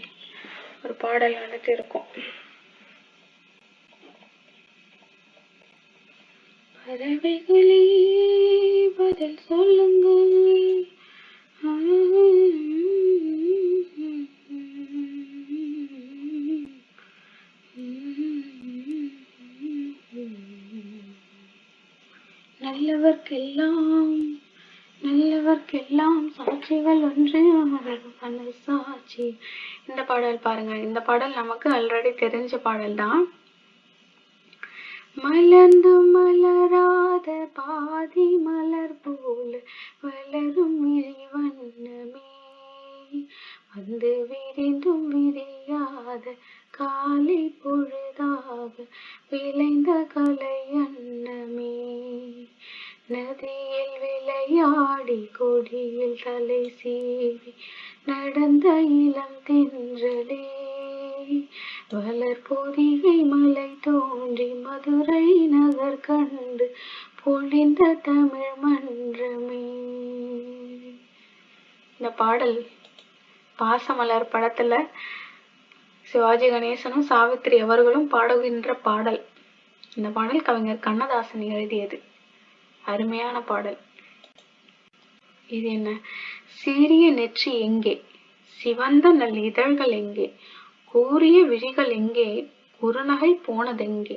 ஒரு பாடல் வந்துட்டு இருக்கும். பறவைகளே பதில் சொல்லுங்கள். நல்லவர்க்கெல்லாம் சாட்சிகள் ஒன்று, சாட்சி. இந்த பாடல் பாருங்க, இந்த பாடல் நமக்கு ஆல்ரெடி தெரிஞ்ச பாடல் தான். மலர்ந்து மலராத பாதி மலர் போல வளரும் இறைவண்ணமே, வந்து விரிந்தும் விரியாத காலை பொழுதாக விளைந்த கலை அன்னமே, நதியில் விளையாடி கொடியில் தலை சீவி நடந்த இளம் தென்றலே, வளர் பொதிகை மலை தோன்றி மதுரை நகர் கண்டு பொழிந்த தமிழ் மன்றமே. இந்த பாடல் பாசமலர் படத்துல சிவாஜி கணேசனும் சாவித்திரி அவர்களும் பாடுகின்ற பாடல். இந்த பாடல் கவிஞர் கண்ணதாசன் எழுதியது. அருமையான பாடல். இது என்ன? சீரிய நெற்றி எங்கே, சிவந்த நல் இதழ்கள் எங்கே, கூரிய விழிகள் எங்கே, குறுநகை போனதெங்கே,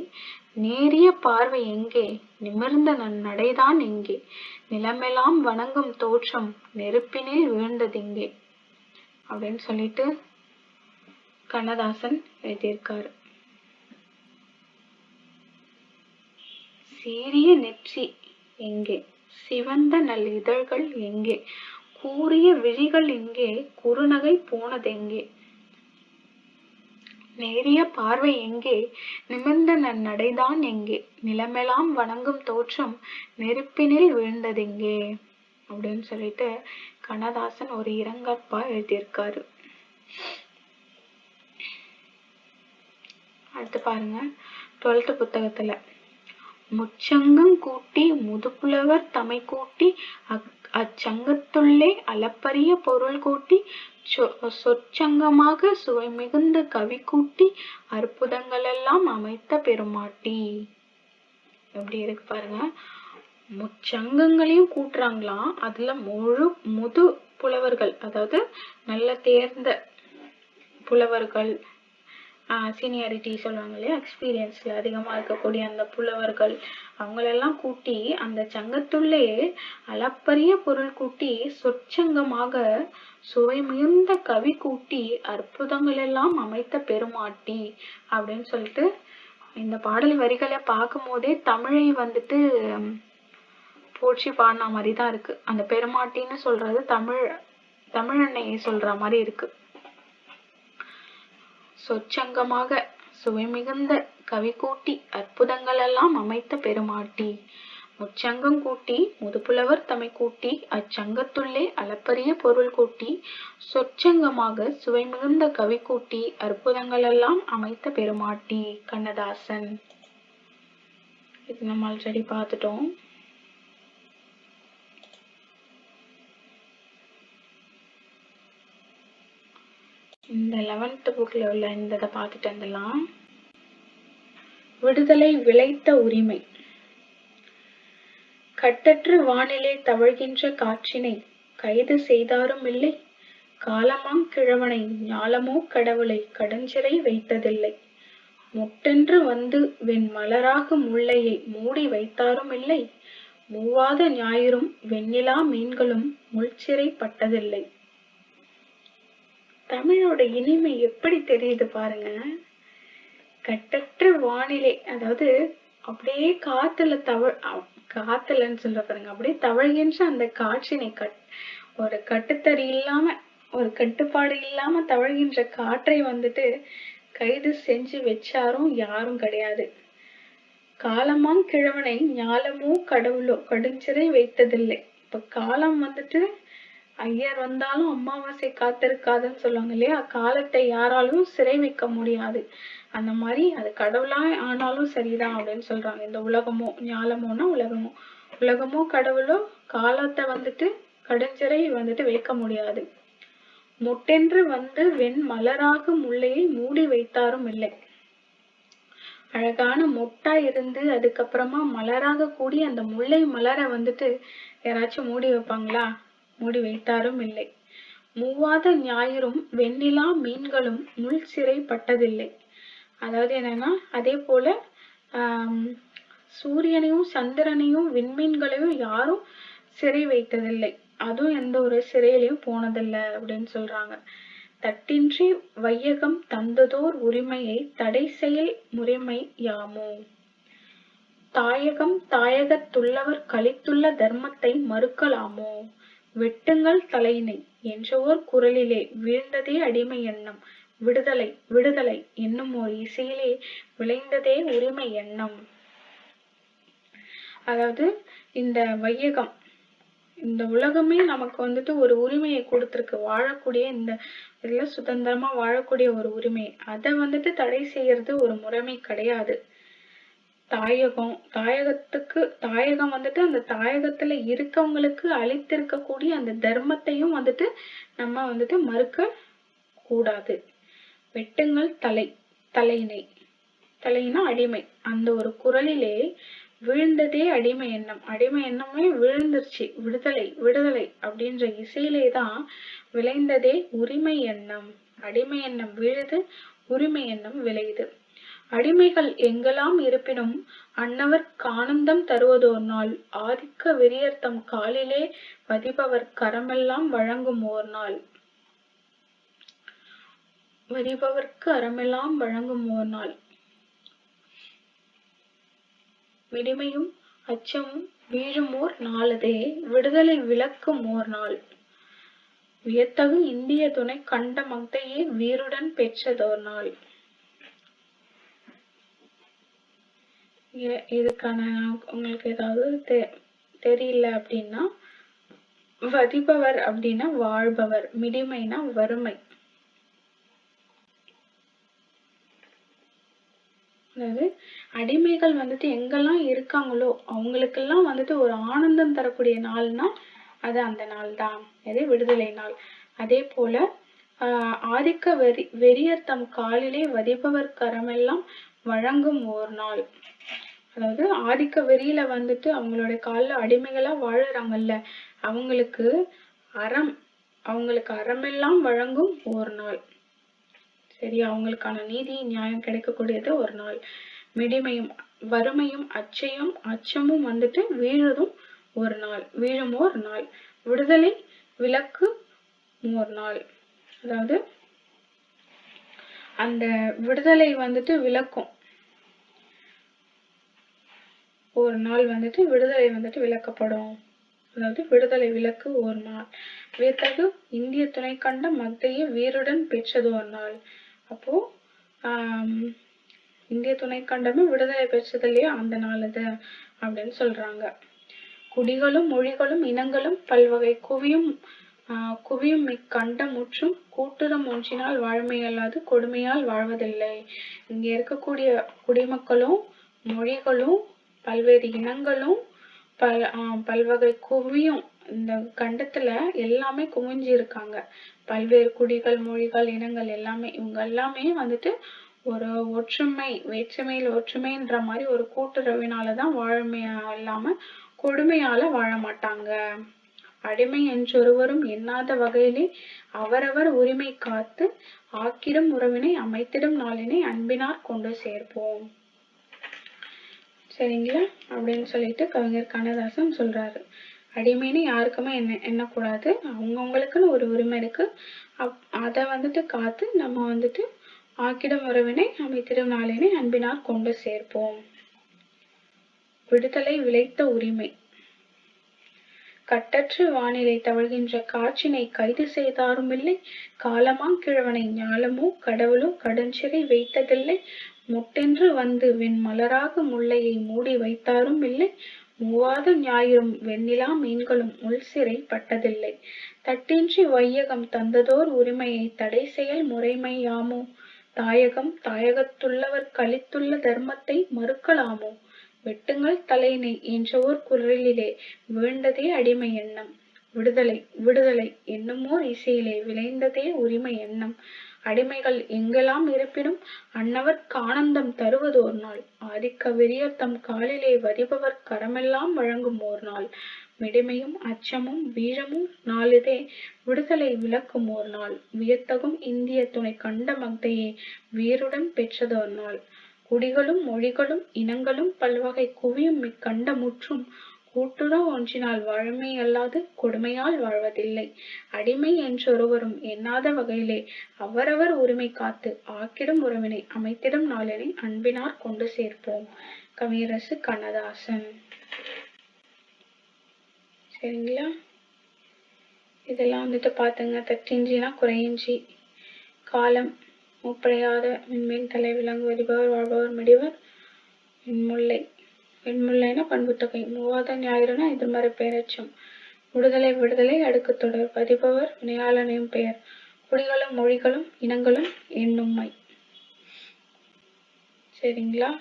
நேரிய பார்வை எங்கே, நிமிர்ந்த நடைதான் எங்கே, நிலமெல்லாம் வணங்கும் தோற்றம் நெருப்பினில் வீழ்ந்ததெங்கே அப்படின்னு சொல்லிட்டு கண்ணதாசன் எழுதியிருக்காரு. சீரிய நெற்றி எங்கே, சிவந்த நல் இதழ்கள் எங்கே, கூரிய விழிகள் எங்கே, குறுநகை போனதெங்கே, நேரிய பார்வை எங்கே, நிமிர்ந்த நடைதான் எங்கே, நிலமெல்லாம் வணங்கும் தோற்றம் நெருப்பினில் வீழ்ந்ததெங்கே அப்படின்னு சொல்லிட்டு கண்ணதாசன் ஒரு இரங்கற்பா எழுதியிருக்காரு. அடுத்து பாருங்க 12th புத்தகத்துல முச்சங்கம் கூட்டி முதுப்புலவர் தமை கூட்டி அச்சங்கத்துள்ளே அளப்பரிய பொருள் கூட்டி சொற்சங்கமாக சுவை மிகுந்த கவி கூட்டி அற்புதங்கள் எல்லாம் அமைத்த பெருமாட்டி. எப்படி இருக்கு பாருங்க. முச்சங்கங்களையும் கூட்டுறாங்களாம். அதுல முது புலவர்கள், அதாவது நல்ல தேர்ந்த புலவர்கள், சீனியாரிட்டி சொல்லுவாங்க இல்லையா, எக்ஸ்பீரியன்ஸ்ல அதிகமா இருக்கக்கூடிய அந்த புலவர்கள் அவங்களெல்லாம் கூட்டி அந்த சங்கத்துள்ளே அளப்பரிய பொருள் கூட்டி சொற்சங்கமாக சுவை மிகுந்த கவி கூட்டி அற்புதங்கள் எல்லாம் அமைத்த பெருமாட்டி அப்படின்னு சொல்லிட்டு இந்த பாடல் வரிகளை பார்க்கும் போதே தமிழை வந்துட்டு போற்றி பாடின மாதிரிதான் இருக்கு. அந்த பெருமாட்டின்னு சொல்றது தமிழன்னையை சொல்ற மாதிரி இருக்கு. சொற்சங்கமாக சுவை மிகுந்த கவி கூட்டி அற்புதங்கள் எல்லாம் அமைத்த பெருமாட்டி. முச்சங்கம் கூட்டி முதுப்புலவர் தமை கூட்டி அச்சங்கத்துள்ளே அளப்பரிய பொருள் கூட்டி சொற்சங்கமாக சுவை மிகுந்த கவி கூட்டி அற்புதங்கள் எல்லாம் அமைத்த பெருமாட்டி. கண்ணதாசன். இது நம்ம ஆல்ரெடி பார்த்துட்டோம். இந்த 11th புக்ல உள்ள இந்த பார்த்துட்டு வந்துடலாம். விடுதலை விளைத்த உரிமை. கட்டற்று வானிலை தவழ்கின்ற காற்றினை கைது செய்தாரும் இல்லை, காலமாம் கிழவனை ஞாலமோ கடவுளை கடுஞ்சிறை வைத்ததில்லை, முட்டென்று வந்து வெண் மலராக முல்லையை மூடி வைத்தாரும் இல்லை, மூவாத ஞாயிறும் வெண்ணிலா மீன்களும் முள்சிறை பட்டதில்லை. தமிழோட இனிமை எப்படி தெரியுது பாருங்க. கட்டற்ற வானிலை, அதாவது அப்படியே காத்துலன்னு சொல்ற பாருங்க, அப்படியே தவழ்கின்ற அந்த காற்றினை ஒரு கட்டுத்தறி இல்லாம ஒரு கட்டுப்பாடு இல்லாம தவழ்கின்ற காற்றை வந்துட்டு கைது செஞ்சு வச்சாரும் யாரும் கிடையாது. காலமாம் கிழவனை ஞாலமோ கடவுளோ கடுஞ்சிறை வைத்ததில்லை. இப்ப காலம் வந்துட்டு ஐயர் வந்தாலும் அமாவாசை காத்திருக்காதுன்னு சொல்லுவாங்க இல்லையா, காலத்தை யாராலும் சிறை வைக்க முடியாது. அந்த மாதிரி அது கடவுளா ஆனாலும் சரிதான் அப்படின்னு சொல்றாங்க. இந்த உலகமோ, ஞாலமோனா உலகமோ கடவுளோ காலத்தை வந்துட்டு கடுஞ்சிறை வந்துட்டு வைக்க முடியாது. முட்டென்று வந்து வெண் மலராக முல்லையை மூடி வைத்தாரும் இல்லை. அழகான மொட்டா இருந்து அதுக்கப்புறமா மலராக கூடி அந்த முல்லை மலரை வந்துட்டு யாராச்சும் மூடி வைப்பாங்களா? மூடி வைத்தாரும் இல்லை. மூவாத ஞாயிறும் வெண்ணிலா மீன்களும் முள் சிறை பட்டதில்லை. அதாவது என்னன்னா, அதே போல சூரியனையும் சந்திரனையும் விண்மீன்களையும் யாரும் சிறை வைத்ததில்லை, அதுவும் எந்த ஒரு சிறையிலையும் போனதில்லை அப்படின்னு சொல்றாங்க. தட்டின்றி வையகம் தந்ததோர் உரிமையை தடை செயல் முறைமை யாமோ, தாயகம் தாயகத்துள்ளவர் கழித்துள்ள தர்மத்தை மறுக்கலாமோ, வெட்டுங்கள் தலையினை என்றோர் குரலிலே வீழ்ந்ததே அடிமை எண்ணம், விடுதலை விடுதலை என்னும் ஒரு இசையிலே விளைந்ததே உரிமை எண்ணம். அதாவது இந்த வையகம், இந்த உலகமே நமக்கு வந்துட்டு ஒரு உரிமையை கொடுத்திருக்கு, வாழக்கூடிய இந்த இதுல சுதந்திரமா வாழக்கூடிய ஒரு உரிமை. அதை வந்துட்டு தடை செய்யறது ஒரு முறைமை கிடையாது. தாயகம் வந்துட்டு அந்த தாயகத்துல இருக்கவங்களுக்கு அளித்திருக்கக்கூடிய அந்த தர்மத்தையும் வந்துட்டு நம்ம வந்துட்டு மறுக்க கூடாது. வெட்டுங்கள் தலையினா அடிமை, அந்த ஒரு குரலிலே வீழ்ந்ததே அடிமை எண்ணம், அடிமை எண்ணமே விழுந்துருச்சு, விடுதலை விடுதலை அப்படின்ற இசையிலே தான் விளைந்ததே உரிமை எண்ணம். அடிமை எண்ணம் விழுது, உரிமை எண்ணம் விளையுது. அடிமைகள் எங்கெல்லாம் இருப்பினும் அன்னவர் ஆனந்தம் தருவதோர் நாள். ஆதிக்க வெறியர்த்தம் காலிலே வதிபவர் கரமெல்லாம் வழங்கும் ஓர் நாள். வதிபவர்க்கு அறமெல்லாம் வழங்கும் ஓர் நாள். விடிமையும் அச்சமும் வீழுமோர் நாளதே விடுதலை விளக்கும் ஓர் நாள். வியத்தகு இந்திய துணை கண்ட மங்கையே வீருடன் பெற்றதோர் நாள். இதுக்கான உங்களுக்கு ஏதாவது தெரியல அப்படின்னா, வதிபவர் அப்படின்னா வாழ்பவர், மிடிமைனா வறுமை. அதாவது அடிமைகள் வந்துட்டு எங்கெல்லாம் இருக்காங்களோ அவங்களுக்கெல்லாம் வந்துட்டு ஒரு ஆனந்தம் தரக்கூடிய நாள்னா அது அந்த நாள் தான், அது விடுதலை நாள். அதே போல ஆதிக்க வெறியர் தம் காலிலே வதிபவர் கரமெல்லாம் வழங்கும் ஓர் நாள். அதாவது ஆதிக்க வெறியில வந்துட்டு அவங்களுடைய காலில் அடிமைகளா வாழுறாங்கல்ல, அவங்களுக்கு அறமெல்லாம் வழங்கும் ஓர் நாள். சரி, அவங்களுக்கான நீதி நியாயம் கிடைக்கக்கூடியது ஒரு நாள். மிடிமையும் வறுமையும் அச்சமும் வந்துட்டு வீழும் ஒரு நாள். விடுதலை விளக்கு ஒரு நாள். அதாவது அந்த விடுதலை வந்துட்டு விளக்கும் ஒரு நாள் வந்துட்டு விடுதலை வந்துட்டு விளக்கப்படும். அதாவது விடுதலை விளக்கு ஒரு நாள். வியத்தகு இந்திய துணை கண்ட மங்கையை வீருடன் பெற்றது ஒரு நாள். அப்போ இந்திய துணை கண்டமே விடுதலை பெற்றது இல்லையா, அந்த நாள் அது அப்படின்னு சொல்றாங்க. குடிகளும் மொழிகளும் இனங்களும் பல்வகை குவியும் இக்கண்ட முற்றும் கூட்டுறம் ஒன்றினால் வாழ்மை அல்லாது கொடுமையால் வாழ்வதில்லை. இங்க இருக்கக்கூடிய குடிமக்களும் மொழிகளும் பல்வேறு இனங்களும் பல்வகை குவியும் இந்த கண்டத்துல எல்லாமே குவிஞ்சு இருக்காங்க. பல்வேறு குடிகள் மொழிகள் இனங்கள் எல்லாமே, இவங்க எல்லாமே வந்துட்டு ஒரு ஒற்றுமை, வேற்றுமையில் ஒற்றுமைன்ற மாதிரி ஒரு கூட்டுறவினாலதான் வாழமையா இல்லாம கொடுமையால வாழ மாட்டாங்க. அடிமை என்றொருவரும் எண்ணாத வகையிலே அவரவர் உரிமை காத்து ஆக்கிடும் உறவினை அமைத்திடும் நாளினை அன்பினார் கொண்டு சேர்ப்போம். சரிங்களா அப்படின்னு சொல்லிட்டு கவிஞர் கண்ணதாசன் சொல்றாரு. அடிமைன்னு யாருக்குமே எண்ணக்கூடாது, அவங்கவுங்களுக்குன்னு ஒரு உரிமை இருக்கு. அதை வந்துட்டு காத்து நம்ம வந்துட்டு ஆக்கிடும் உறவினை அமைத்திடும் நாளினை அன்பினார் கொண்டு சேர்ப்போம். விடுதலை விளைத்த உரிமை. கட்டற்று வானிலை தவழ்கின்ற காற்றினை கைது செய்தாரும் இல்லை, காலமாங்கிழவனை ஞாலமோ கடவுளோ கடுஞ்சிறை வைத்ததில்லை, முட்டென்று வந்து வெண்மலராக முல்லையை மூடி வைத்தாரும் இல்லை, மூவாத ஞாயிறும் வெண்ணிலா மீன்களும் உள்சிறை பட்டதில்லை, தட்டின்றி வையகம் தந்ததோர் உரிமையை தடை செயல் முறைமை யாமோ, தாயகத்துள்ளவர் கழித்துள்ள தர்மத்தை மறுக்கலாமோ, வெட்டுங்கள் தலையினை என்ற ஓர் குரலிலே வீழ்ந்ததே அடிமை எண்ணம், விடுதலை என்னுமோர் இசையிலே விளைந்ததே உரிமை எண்ணம், அடிமைகள் எங்கெல்லாம் இருப்பினும் அன்னவர் ஆனந்தம் தருவதோர் நாள், ஆதிக்க வெறியர் தம் காலிலே வதிபவர் கரமெல்லாம் வழங்கும் ஓர் நாள், மிடிமையும் அச்சமும் வீழமும் நாளிதே விடுதலை விளக்கும் ஓர் நாள், வியத்தகும் இந்திய துணை கண்ட மங்கையே வீருடன் பெற்றதோர் நாள், குடிகளும் மொழிகளும் இனங்களும் பல்வகை குவியும் இக்கண்ட முற்றும் கூட்டுறவு ஒன்றினால் வாழ்மை அல்லாது கொடுமையால் வாழ்வதில்லை, அடிமை என்றொருவரும் எண்ணாத வகையிலே அவரவர் உரிமை காத்து ஆக்கிடும் உறவினை அமைத்திடும் நாளினை அன்பினார் கொண்டு சேர்ப்போம். கவியரசு கண்ணதாசன். சரிங்களா, இதெல்லாம் வந்துட்டு பாத்துங்க. தற்றின்றினா குறையின்றி, காலம் முப்படையாத விண்மீன் தலை விலங்கு வதிபவர் வாழ்பவர் மிடிவர், வெண்முல்லைனா பண்புத்தொகை, மூவாத ஞாயிறுனா எதிர்மறை பெயரச்சம், விடுதலை அடுக்கு தொடர், வதிபவர் வினையாளனின் பெயர், குடிகளும் மொழிகளும் இனங்களும் எண்ணும்மை. சரிங்களா,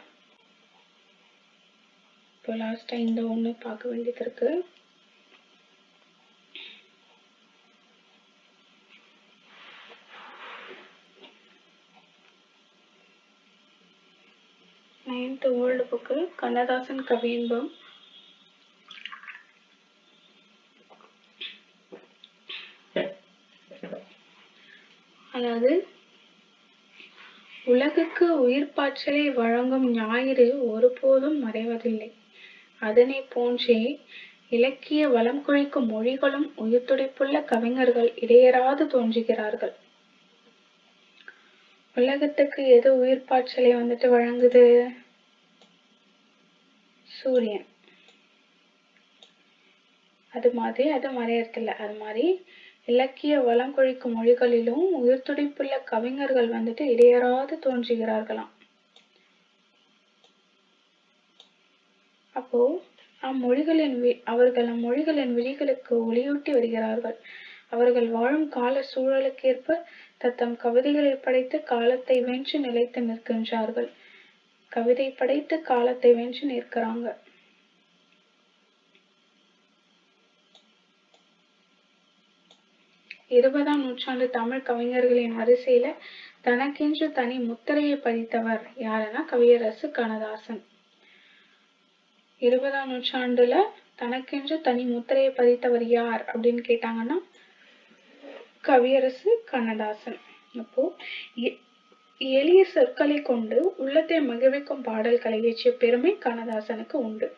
இப்போ லாஸ்டா இந்த ஒண்ணு பார்க்க வேண்டியது இருக்கு. Ninth old book, Kannadasan Kaviyinbam. அதாவது உலகுக்கு உயிர்ப்பாற்றலை வழங்கும் ஞாயிறு ஒருபோதும் மறைவதில்லை. அதனை போன்றே இலக்கிய வளம் கொழிக்கும் மொழிகளும் உயிர்த்துடிப்புள்ள கவிஞர்கள் இடையறாது தோன்றுகிறார்கள். உலகத்துக்கு எது உயிர்ப்பாற்றலை வந்துட்டு வழங்குது? சூரியன். அது மாதிரி அது மறையறதில்ல. அது மாதிரி இலக்கிய வளம் கொழிக்கும் மொழிகளிலும் உயிர்த்துடிப்புள்ள கவிஞர்கள் வந்துட்டு இடையறாது தோன்றுகிறார்களாம். அப்போ அவர்கள் அம்மொழிகளின் விழிகளுக்கு ஒளியூட்டி வருகிறார்கள். அவர்கள் வாழும் கால சூழலுக்கேற்ப தத்தம் கவிதைகளை படைத்து காலத்தை வென்று நிலைத்து நிற்கின்றார்கள். கவிதை படைத்து காலத்தை வென்று நிற்கிறாங்க. இருபதாம் நூற்றாண்டு தமிழ் கவிஞர்களின் வரிசையில தனக்கென்று தனி முத்திரையை பதித்தவர் யாருன்னா கவியரசு கண்ணதாசன். 20ஆம் நூற்றாண்டுல தனக்கென்று தனி முத்திரையை பதித்தவர் யார் அப்படின்னு கேட்டாங்கன்னா கவியரசு கண்ணதாசன். அப்போ எளிய சொற்களை கொண்டு உள்ளத்தை மகிழ்விக்கும் பாடல்களை இயற்றிய பெருமை கண்ணதாசனுக்கு உண்டு.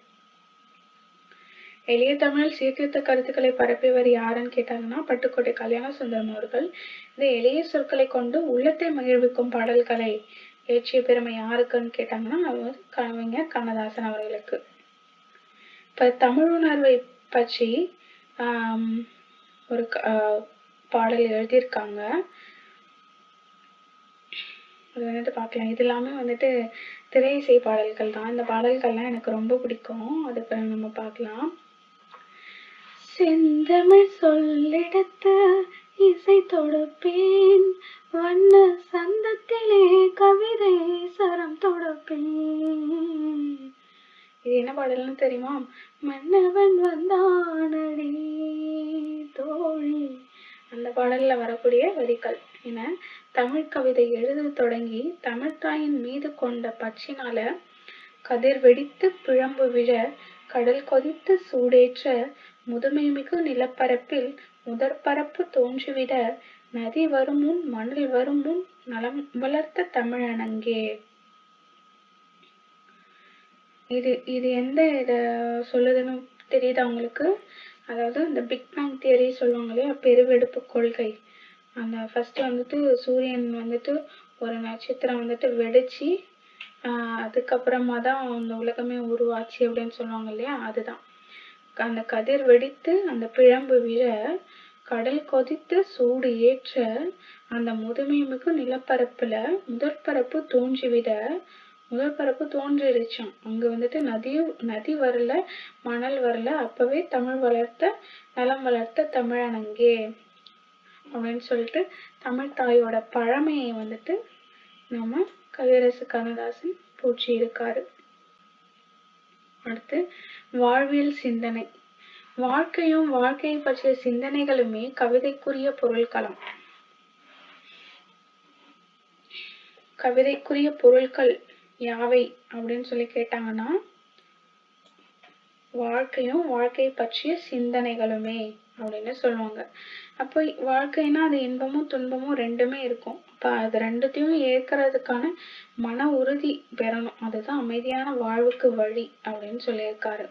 எளிய தமிழில் சீர்திருத்த கருத்துக்களை பரப்பியவர் யாருன்னு கேட்டாங்கன்னா பட்டுக்கோட்டை கல்யாண சுந்தரம் அவர்கள். இந்த எளிய சொற்களை கொண்டு உள்ளத்தை மகிழ்விக்கும் பாடல்களை இயற்றிய பெருமை யாருக்குன்னு கேட்டாங்கன்னா அவர் கவிஞர் கண்ணதாசன் அவர்களுக்கு. இப்ப தமிழுணர்வை பற்றி ஒரு பாடல் எழுதியிருக்காங்க. அது வந்துட்டு பார்க்கலாம். இது எல்லாமே வந்துட்டு திரை இசை பாடல்கள் தான். இந்த பாடல்கள்லாம் எனக்கு ரொம்ப பிடிக்கும். அது நம்ம பார்க்கலாம். செந்தமிழ் சொல்லெடுத்து இசை தொடுப்பேன், வண்ண சந்தத்திலே கவிதை சரம் தொடுப்பேன். இது என்ன பாடல்னு தெரியுமா? மன்னவன் வந்தானடி தோழி, அந்த பாடல்ல வரக்கூடிய வரிகள் என தமிழ் கவிதை எழுத தொடங்கி தமிழ்தாயின் மீது கொண்ட பற்றினால கதிர் வெடித்து பிழம்பு விழ கடல் கொதித்து சூடேற்ற முதுமைமிகு நிலப்பரப்பில் முதற்பரப்பு தோன்றிவிட நதி வரும் முன் மணல் வரும் முன் நலம் வளர்த்த தமிழனங்கே. இது எந்த இத சொல்லுதுன்னு தெரியுதா உங்களுக்கு? அதாவது இந்த பிக் பேங் தியரி சொல்லுவாங்க இல்லையா, பெருவெடுப்பு கொள்கை. அந்த ஃபர்ஸ்ட் வந்துட்டு சூரியன் வந்துட்டு ஒரு நட்சத்திரம் வந்துட்டு வெடிச்சு அதுக்கப்புறமா தான் அந்த உலகமே உருவாச்சு அப்படின்னு சொல்லுவாங்க இல்லையா, அதுதான். அந்த கதிர் வெடித்து அந்த பிழம்பு விழ கடல் கொதித்து சூடு ஏற்ற அந்த முதுமை மிகு நிலப்பரப்புல முதற்பரப்பு தோன்றிவிட, முதற்பரப்பு தோன்றிடுச்சான். அங்க வந்துட்டு நதி வரல, மணல் வரல. அப்பவே தமிழ் வளர்த்த நலம் வளர்த்த தமிழனங்கே அப்படின்னு சொல்லிட்டு தமிழ் தாயோட பழமையை வந்துட்டு நம்ம கவியரசு கண்ணதாசன் போற்றி இருக்காரு. அடுத்து வாழ்வியல் சிந்தனை. வாழ்க்கையும் வாழ்க்கையை பற்றிய சிந்தனைகளுமே கவிதைக்குரிய பொருட்களம். கவிதைக்குரிய பொருட்கள் யாவை அப்படின்னு சொல்லி கேட்டாங்கன்னா வாழ்க்கையும் வாழ்க்கையை பற்றிய சிந்தனைகளுமே அப்படின்னு சொல்லுவாங்க. அப்போ வாழ்க்கைனா அது இன்பமும் துன்பமும் ரெண்டுமே இருக்கும். அப்ப அது ரெண்டுத்தையும் ஏற்கிறதுக்கான மன உறுதி பெறணும். அதுதான் அமைதியான வாழ்வுக்கு வழி அப்படின்னு சொல்லியிருக்காரு.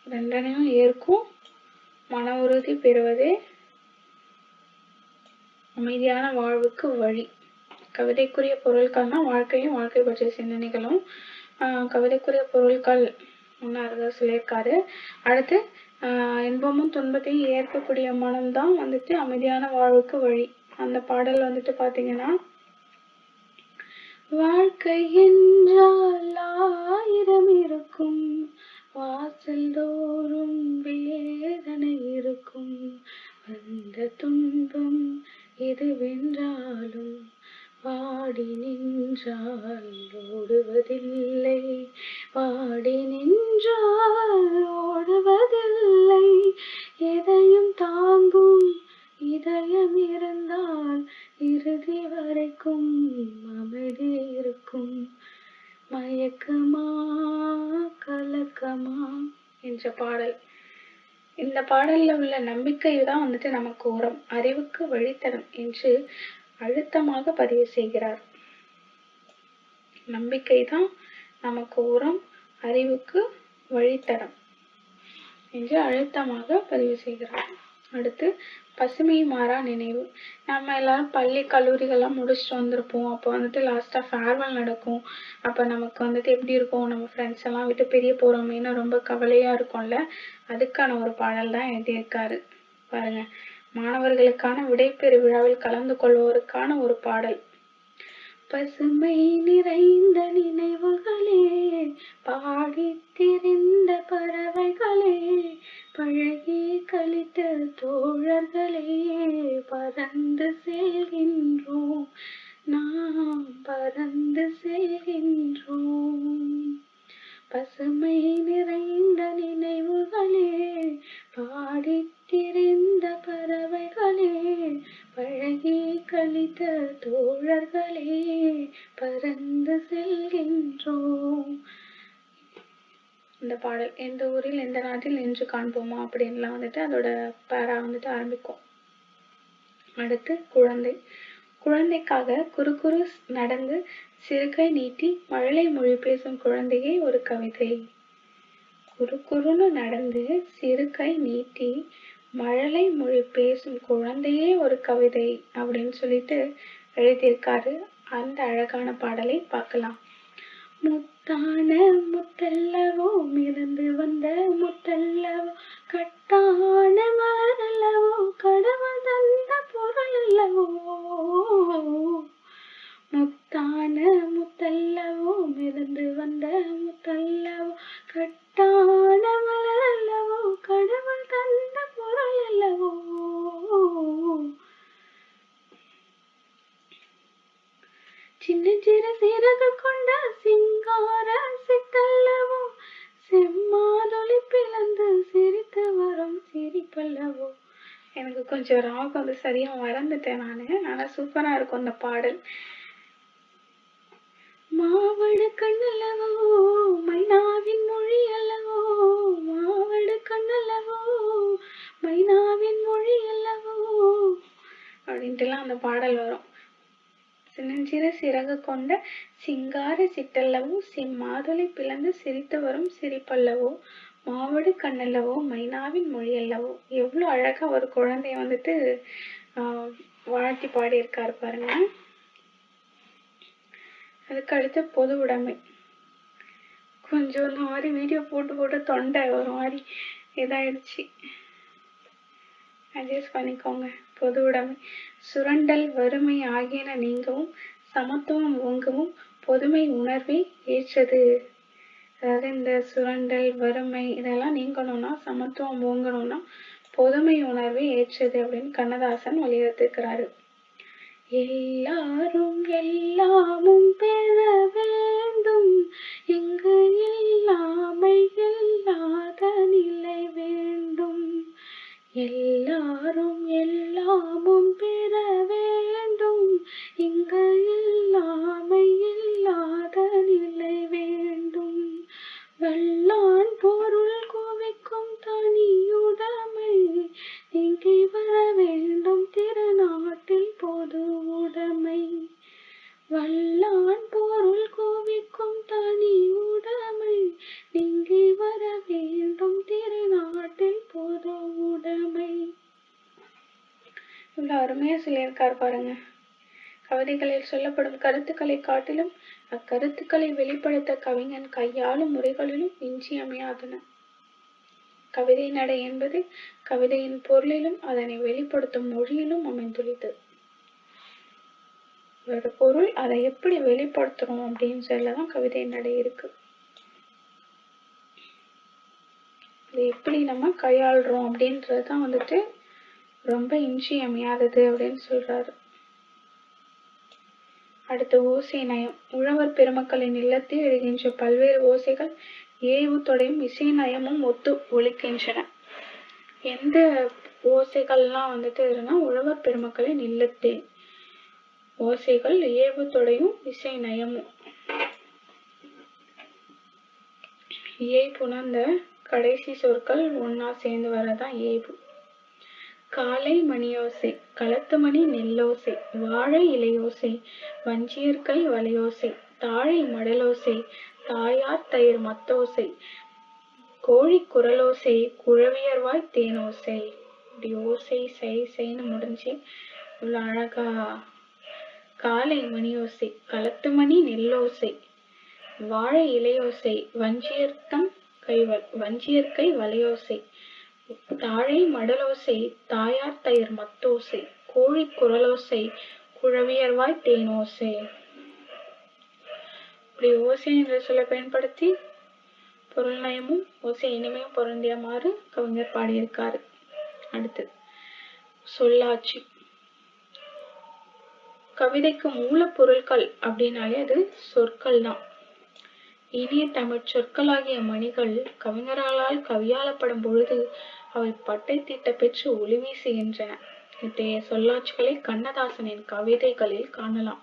ரெண்டனையும் ஏற்கும் மன உறுதி பெறுவதே அமைதியான வாழ்வுக்கு வழி. கவிதைக்குரிய பொருட்கள்னா வாழ்க்கையும் வாழ்க்கை பற்றிய சிந்தனைகளும். கவிதைக்குரிய பொருட்கள் முன்னாடி சொல்லியிருக்காரு. அடுத்து இன்பமும் துன்பத்தையும் ஏற்கக்கூடிய மனம்தான் வந்துட்டு அமைதியான வாழ்வுக்கு வழி. அந்த பாடல் வந்துட்டு பாத்தீங்கன்னா, வாழ்க்கை என்றால் 1000 இருக்கும், வாசல் தோறும் வேதனை இருக்கும், வந்த துன்பம் எதுவென்றாலும் வாடி நின்றால் ஓடுவதில்லை, வாடி நின்றால் ஓடுவதில்லை, எதையும் தாங்கும் இதயம் இருந்தால் இறுதி வரைக்கும் அமைதி இருக்கும், மயக்கமா கலக்கமா என்ற பாடல். இந்த பாடல்ல உள்ள நம்பிக்கை தான் வந்துட்டு நமக்கு உரம், அறிவுக்கு வழித்தடம் என்று அழுத்தமாக பதிவு செய்கிறார். நம்பிக்கை தான் நமக்கு உரம், அறிவுக்கு வழித்தடம் என்று அழுத்தமாக பதிவு செய்கிறார். அடுத்து பசுமை மாறா நினைவு. நம்ம எல்லாரும் பள்ளி கல்லூரிகள்லாம் முடிச்சுட்டு வந்திருப்போம். அப்போ வந்துட்டு லாஸ்ட்டாக ஃபேர்வெல் நடக்கும். அப்போ நமக்கு வந்துட்டு எப்படி இருக்கும், நம்ம ஃப்ரெண்ட்ஸ் எல்லாம் விட்டு பிரிய போகிறோமேனு ரொம்ப கவலையாக இருக்கும்ல. அதுக்கான ஒரு பாடல் தான் எழுதியிருக்காரு பாருங்க. மாணவர்களுக்கான விடைபெறு விழாவில் கலந்து கொள்வோருக்கான ஒரு பாடல். பசுமை நிறைந்த நினைவுகளே, பாடித் திரிந்த பறவைகளே, பழகி கழித்த தோழர்களே, பறந்து செல்கின்றோம், நாம் பறந்து செல்கின்றோம். பசுமை நிறைந்த நினைவுகளே, பாடித் திரிந்த பறவைகளே, பழகி கழித்த தோழர்களே, பறந்து செல்கின்றோம். இந்த பாடல் எந்த ஊரில் எந்த நாட்டில் என்று காண்போமா அப்படின்லாம் வந்துட்டு அதோட பேரா வந்துட்டு ஆரம்பிக்கும். அடுத்து குழந்தை. குழந்தைக்காக குறுகுறு நடந்து சிறுகை நீட்டி மழலை மொழி பேசும் குழந்தையே ஒரு கவிதை. குறுகுறுன்னு நடந்து சிறுகை நீட்டி மழலை மொழி பேசும் குழந்தையே ஒரு கவிதை அப்படின்னு சொல்லிட்டு எழுதியிருக்காரு. அந்த அழகான பாடலை பார்க்கலாம். முத்தான முத்தல்லவோ, மிதந்து வந்த முத்தல்லவோ, கட்டான மலர் அல்லவோ, கடவுள் தந்த பொருள் அல்லவோ. முத்தான முத்தல்லவோ, மிதந்து வந்த முத்தல்லவோ, கட்டான மலர் அல்லவோ, கடவுள் தந்த பொருள் அல்லவோ. சின்ன சிறு சிறகு கொண்ட சிங்கார சிட்டல்லவோ, செம்மாதொலி பிளந்து சிரித்து வரும் சிரிப்பல்லவோ. எனக்கு கொஞ்சம் ராகம் வந்து சரியா மறந்துட்டேன் நானு. ஆனா சூப்பரா இருக்கும் அந்த பாடல். மாவடு கண்ணல்லவோ, மைனாவின் மொழி அல்லவோ, மாவடு கண்ணல்லவோ, மைனாவின் மொழி அல்லவோ அப்படின்ட்டுலாம் அந்த பாடல் வரும். சின்னஞ்சிறு சிறகு கொண்ட சிங்கார சிட்டல்லவோ, செம்மாதுளை பிளந்து சிரித்து வரும் சிரிப்பல்லவோ, மாவடு கண்ணல்லவோ, மைனாவின் மொழி அல்லவோ. எவ்வளோ அழகா ஒரு குழந்தைய வந்துட்டு வாழ்த்தி பாடியிருக்காரு பாருங்க. அதுக்கு அடுத்து பொது உடைமை. கொஞ்சம் இந்த மாதிரி வீடியோ போட்டு போட்டு தொண்டை ஒரு மாதிரி இதாயிடுச்சு, அட்ஜஸ்ட் பண்ணிக்கோங்க. பொது உடைமை. சுரண்டல் வறுமை ஆகியன நீங்கவும் சமத்துவம் ஓங்கவும் பொதுமை உணர்வே ஏற்றது. அதாவது இந்த சுரண்டல் வறுமை இதெல்லாம் நீங்கணும்னா, சமத்துவம் ஓங்கணும்னா பொதுமை உணர்வே ஏற்றது அப்படின்னு கண்ணதாசன் வலியுறுத்திருக்கிறாரு. எல்லாரும் எல்லாமும் பெற வேண்டும், இங்கு இல்லாமை இல்லாத நிலை வேண்டும். எல்லாரும் எல்லாமும் பெற வேண்டும், இங்கு இல்லாமை இல்லாத நிலை வேண்டும். வல்லான் பொருள் குவிக்கும் தனியுடைமை நீங்கி வர வேண்டும், திருநாட்டில் பொது உடைமை. வல்லான் பொருள் குவிக்கும் தனியுடைமை நீங்கி வர வேண்டும், திருநாட்டில் பொது உடைமை. இவ்வளவு அருமையா சொல்லியிருக்காரு பாருங்க. கவிதைகளில் சொல்லப்படும் கருத்துக்களை காட்டிலும் அக்கருத்துக்களை வெளிப்படுத்த கவிஞன் கையாளும் முறைகளிலும் இன்றியமையாதன. கவிதை நடை என்பது கவிதையின் பொருளிலும் அதனை வெளிப்படுத்தும் மொழியிலும் அமைந்துள்ளது. ஒரு பொருள் அதை எப்படி வெளிப்படுத்துறோம் அப்படின்னு சொல்லதான் கவிதை நடை இருக்கு. அதை எப்படி நம்ம கையாளுறோம் அப்படின்றதுதான் வந்துட்டு ரொம்ப இன்றியமையாதது அப்படின்னு சொல்றாரு. அடுத்து ஓசை நயம். உழவர் பெருமக்களின் இல்லத்தில் எழுகின்ற பல்வேறு ஓசைகள் ஏவு தொடையும் இசை நயமும் ஒத்து ஒலிக்கின்றன. எந்த ஓசைகள்லாம் வந்துட்டு இருக்குன்னா, உழவர் பெருமக்களின் இல்லத்தில் ஓசைகள் ஏவு தொடையும் இசை நயமும். ஏய் புணர்ந்த கடைசி சொற்கள் ஒன்னா சேர்ந்து வரதான் ஏவு. காலை மணியோசை, களத்து மணி நெல்லோசை, வாழை இலையோசை, வஞ்சியற்கை வலையோசை, தாழை மடலோசை, தாயார் தயிர் மத்தோசை, கோழி குரலோசை, குழவியர்வாய் தேனோசை. இப்படி ஓசை சை சைன்னு முடிஞ்சு இவ்வளோ அழகா காலை மணியோசை, களத்து மணி நெல்லோசை, வாழை இலையோசை, வஞ்சியற்கை வலையோசை, தாழை மடலோசை, தாயார் தயிர் மத்தோசை, கோழி குரலோசை, குழவியர்வாய் தேனோசை. இப்படி ஓசை என்ற சொல்ல பயன்படுத்தி பொருள் நயமும் ஓசை இனிமையும் பொருந்தியமாறு கவிஞர் பாடியிருக்காரு. அடுத்து சொல்லாட்சி. கவிதைக்கு மூலப்பொருட்கள் அப்படின்னாலே அது சொற்கள் தான். இனிய தமிழ் சொற்களாகிய மணிகள் கவிஞர்களால் கவியாளப்படும் பொழுது அவை பட்டை தீட்ட பெற்று ஒளி வீசுகின்றன. இத்தகைய சொல்லாட்சிகளை கண்ணதாசனின் கவிதைகளில் காணலாம்.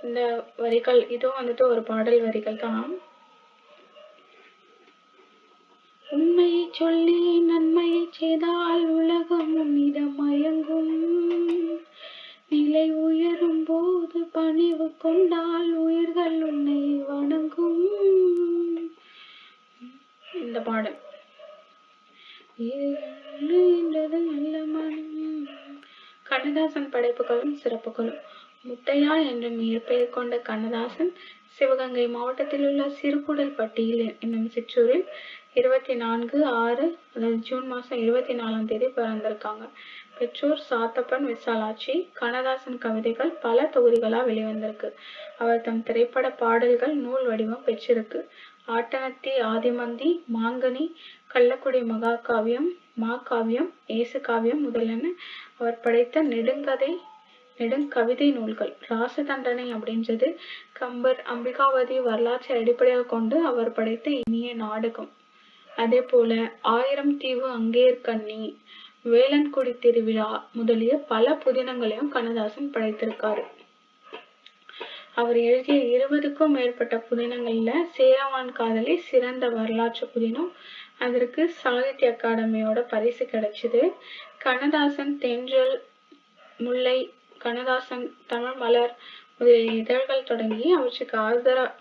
இந்த வரிகள் இதுவும் ஒரு பாடல் வரிகள் தான். உண்மையை சொல்லி நன்மையை செய்தால் உலகம் உன்னிடம் மயங்கும், நிலை உயரும் போது பணிவு கொண்டால் உயிர்கள் உன்னை வணங்கும். இந்த பாடல் நல்ல மனம். கண்ணதாசன் படைப்புகளும் சிறப்புகளும். முத்தையா என்றும் இயற்பெயர் கொண்ட கண்ணதாசன் சிவகங்கை மாவட்டத்தில் உள்ள சிறுகுடல்பட்டியில் என்னும் சிற்றூரில் 24/6 அதாவது ஜூன் மாதம் 24 பிறந்திருக்காங்க. பெற்றோர் சாத்தப்பன் விசாலாட்சி. கண்ணதாசன் கவிதைகள் பல தொகுதிகளா வெளிவந்திருக்கு. அவர் தம் திரைப்பட பாடல்கள் நூல் வடிவம் பெற்றிருக்கு. ஆட்டனத்தி ஆதிமந்தி, மாங்கனி, கள்ளக்குடி மகாகாவியம், மாகாவியம், ஏசு காவியம் முதலென அவர் படைத்த நெடுங்கவிதை நூல்கள். ராசதண்டனை அப்படின்றது கம்பர், அம்பிகாவதி வரலாற்றை அடிப்படையாக கொண்டு அவர் படைத்த இனிய நாடகம். அதே போல 1000 தீவு அங்கேற்கண்ணி, வேலன்குடி திருவிழா முதலிய பல புதினங்களையும் கண்ணதாசன் படைத்திருக்காரு. அவர் எழுதிய 20க்கும் மேற்பட்ட புதினங்கள்ல சேரவான் காதலி சிறந்த வரலாற்று புதினம். அதற்கு சாகித்ய அகாடமியோட பரிசு கிடைச்சது. கண்ணதாசன் தென்றல், முல்லை, கண்ணதாசன் தமிழ் மலர் முதலிய இதழ்கள் தொடங்கி அவற்றுக்கு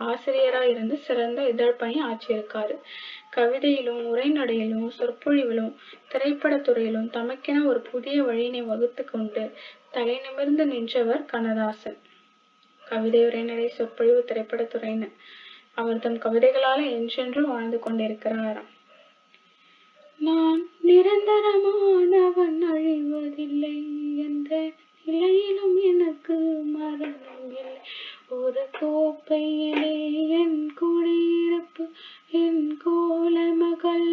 ஆசிரியராக இருந்து சிறந்த இதழ் பணி ஆற்றியிருக்காரு. கவிதையிலும் உரைநடையிலும் சொற்பொழிவிலும் திரைப்படத்துறையிலும் தமக்கென ஒரு புதிய வழியினை வகுத்து கொண்டு தலை நிமிர்ந்து நின்றவர் கண்ணதாசன். கவிதை, உரைநடை, சொற்பொழிவு, திரைப்படத்துறைன்னு அவர் தம் கவிதைகளால என்றென்றும் வாழ்ந்து கொண்டிருக்கிறார். நான் நிரந்தரமானவன், அழிவதில்லை, எந்த நிலையிலும் எனக்கு மரணம் இல்லை. ஒரு கோப்பையிலே என் குடியிருப்பு, என் கோலமகள்.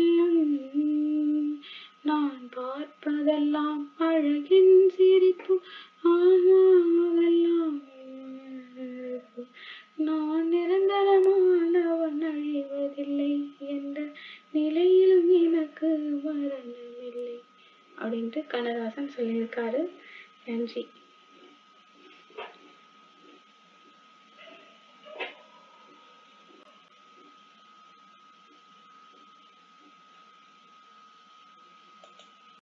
நான் பார்ப்பதெல்லாம் அழகின் சிரிப்பு, ஆனாவெல்லாம் நான் நிரந்தரமானவன், அழிவதில்லை, எந்த நிலையிலும் எனக்கு மரணமில்லை அப்படின்ட்டு கண்ணதாசன் சொல்லியிருக்காரு. நன்றி.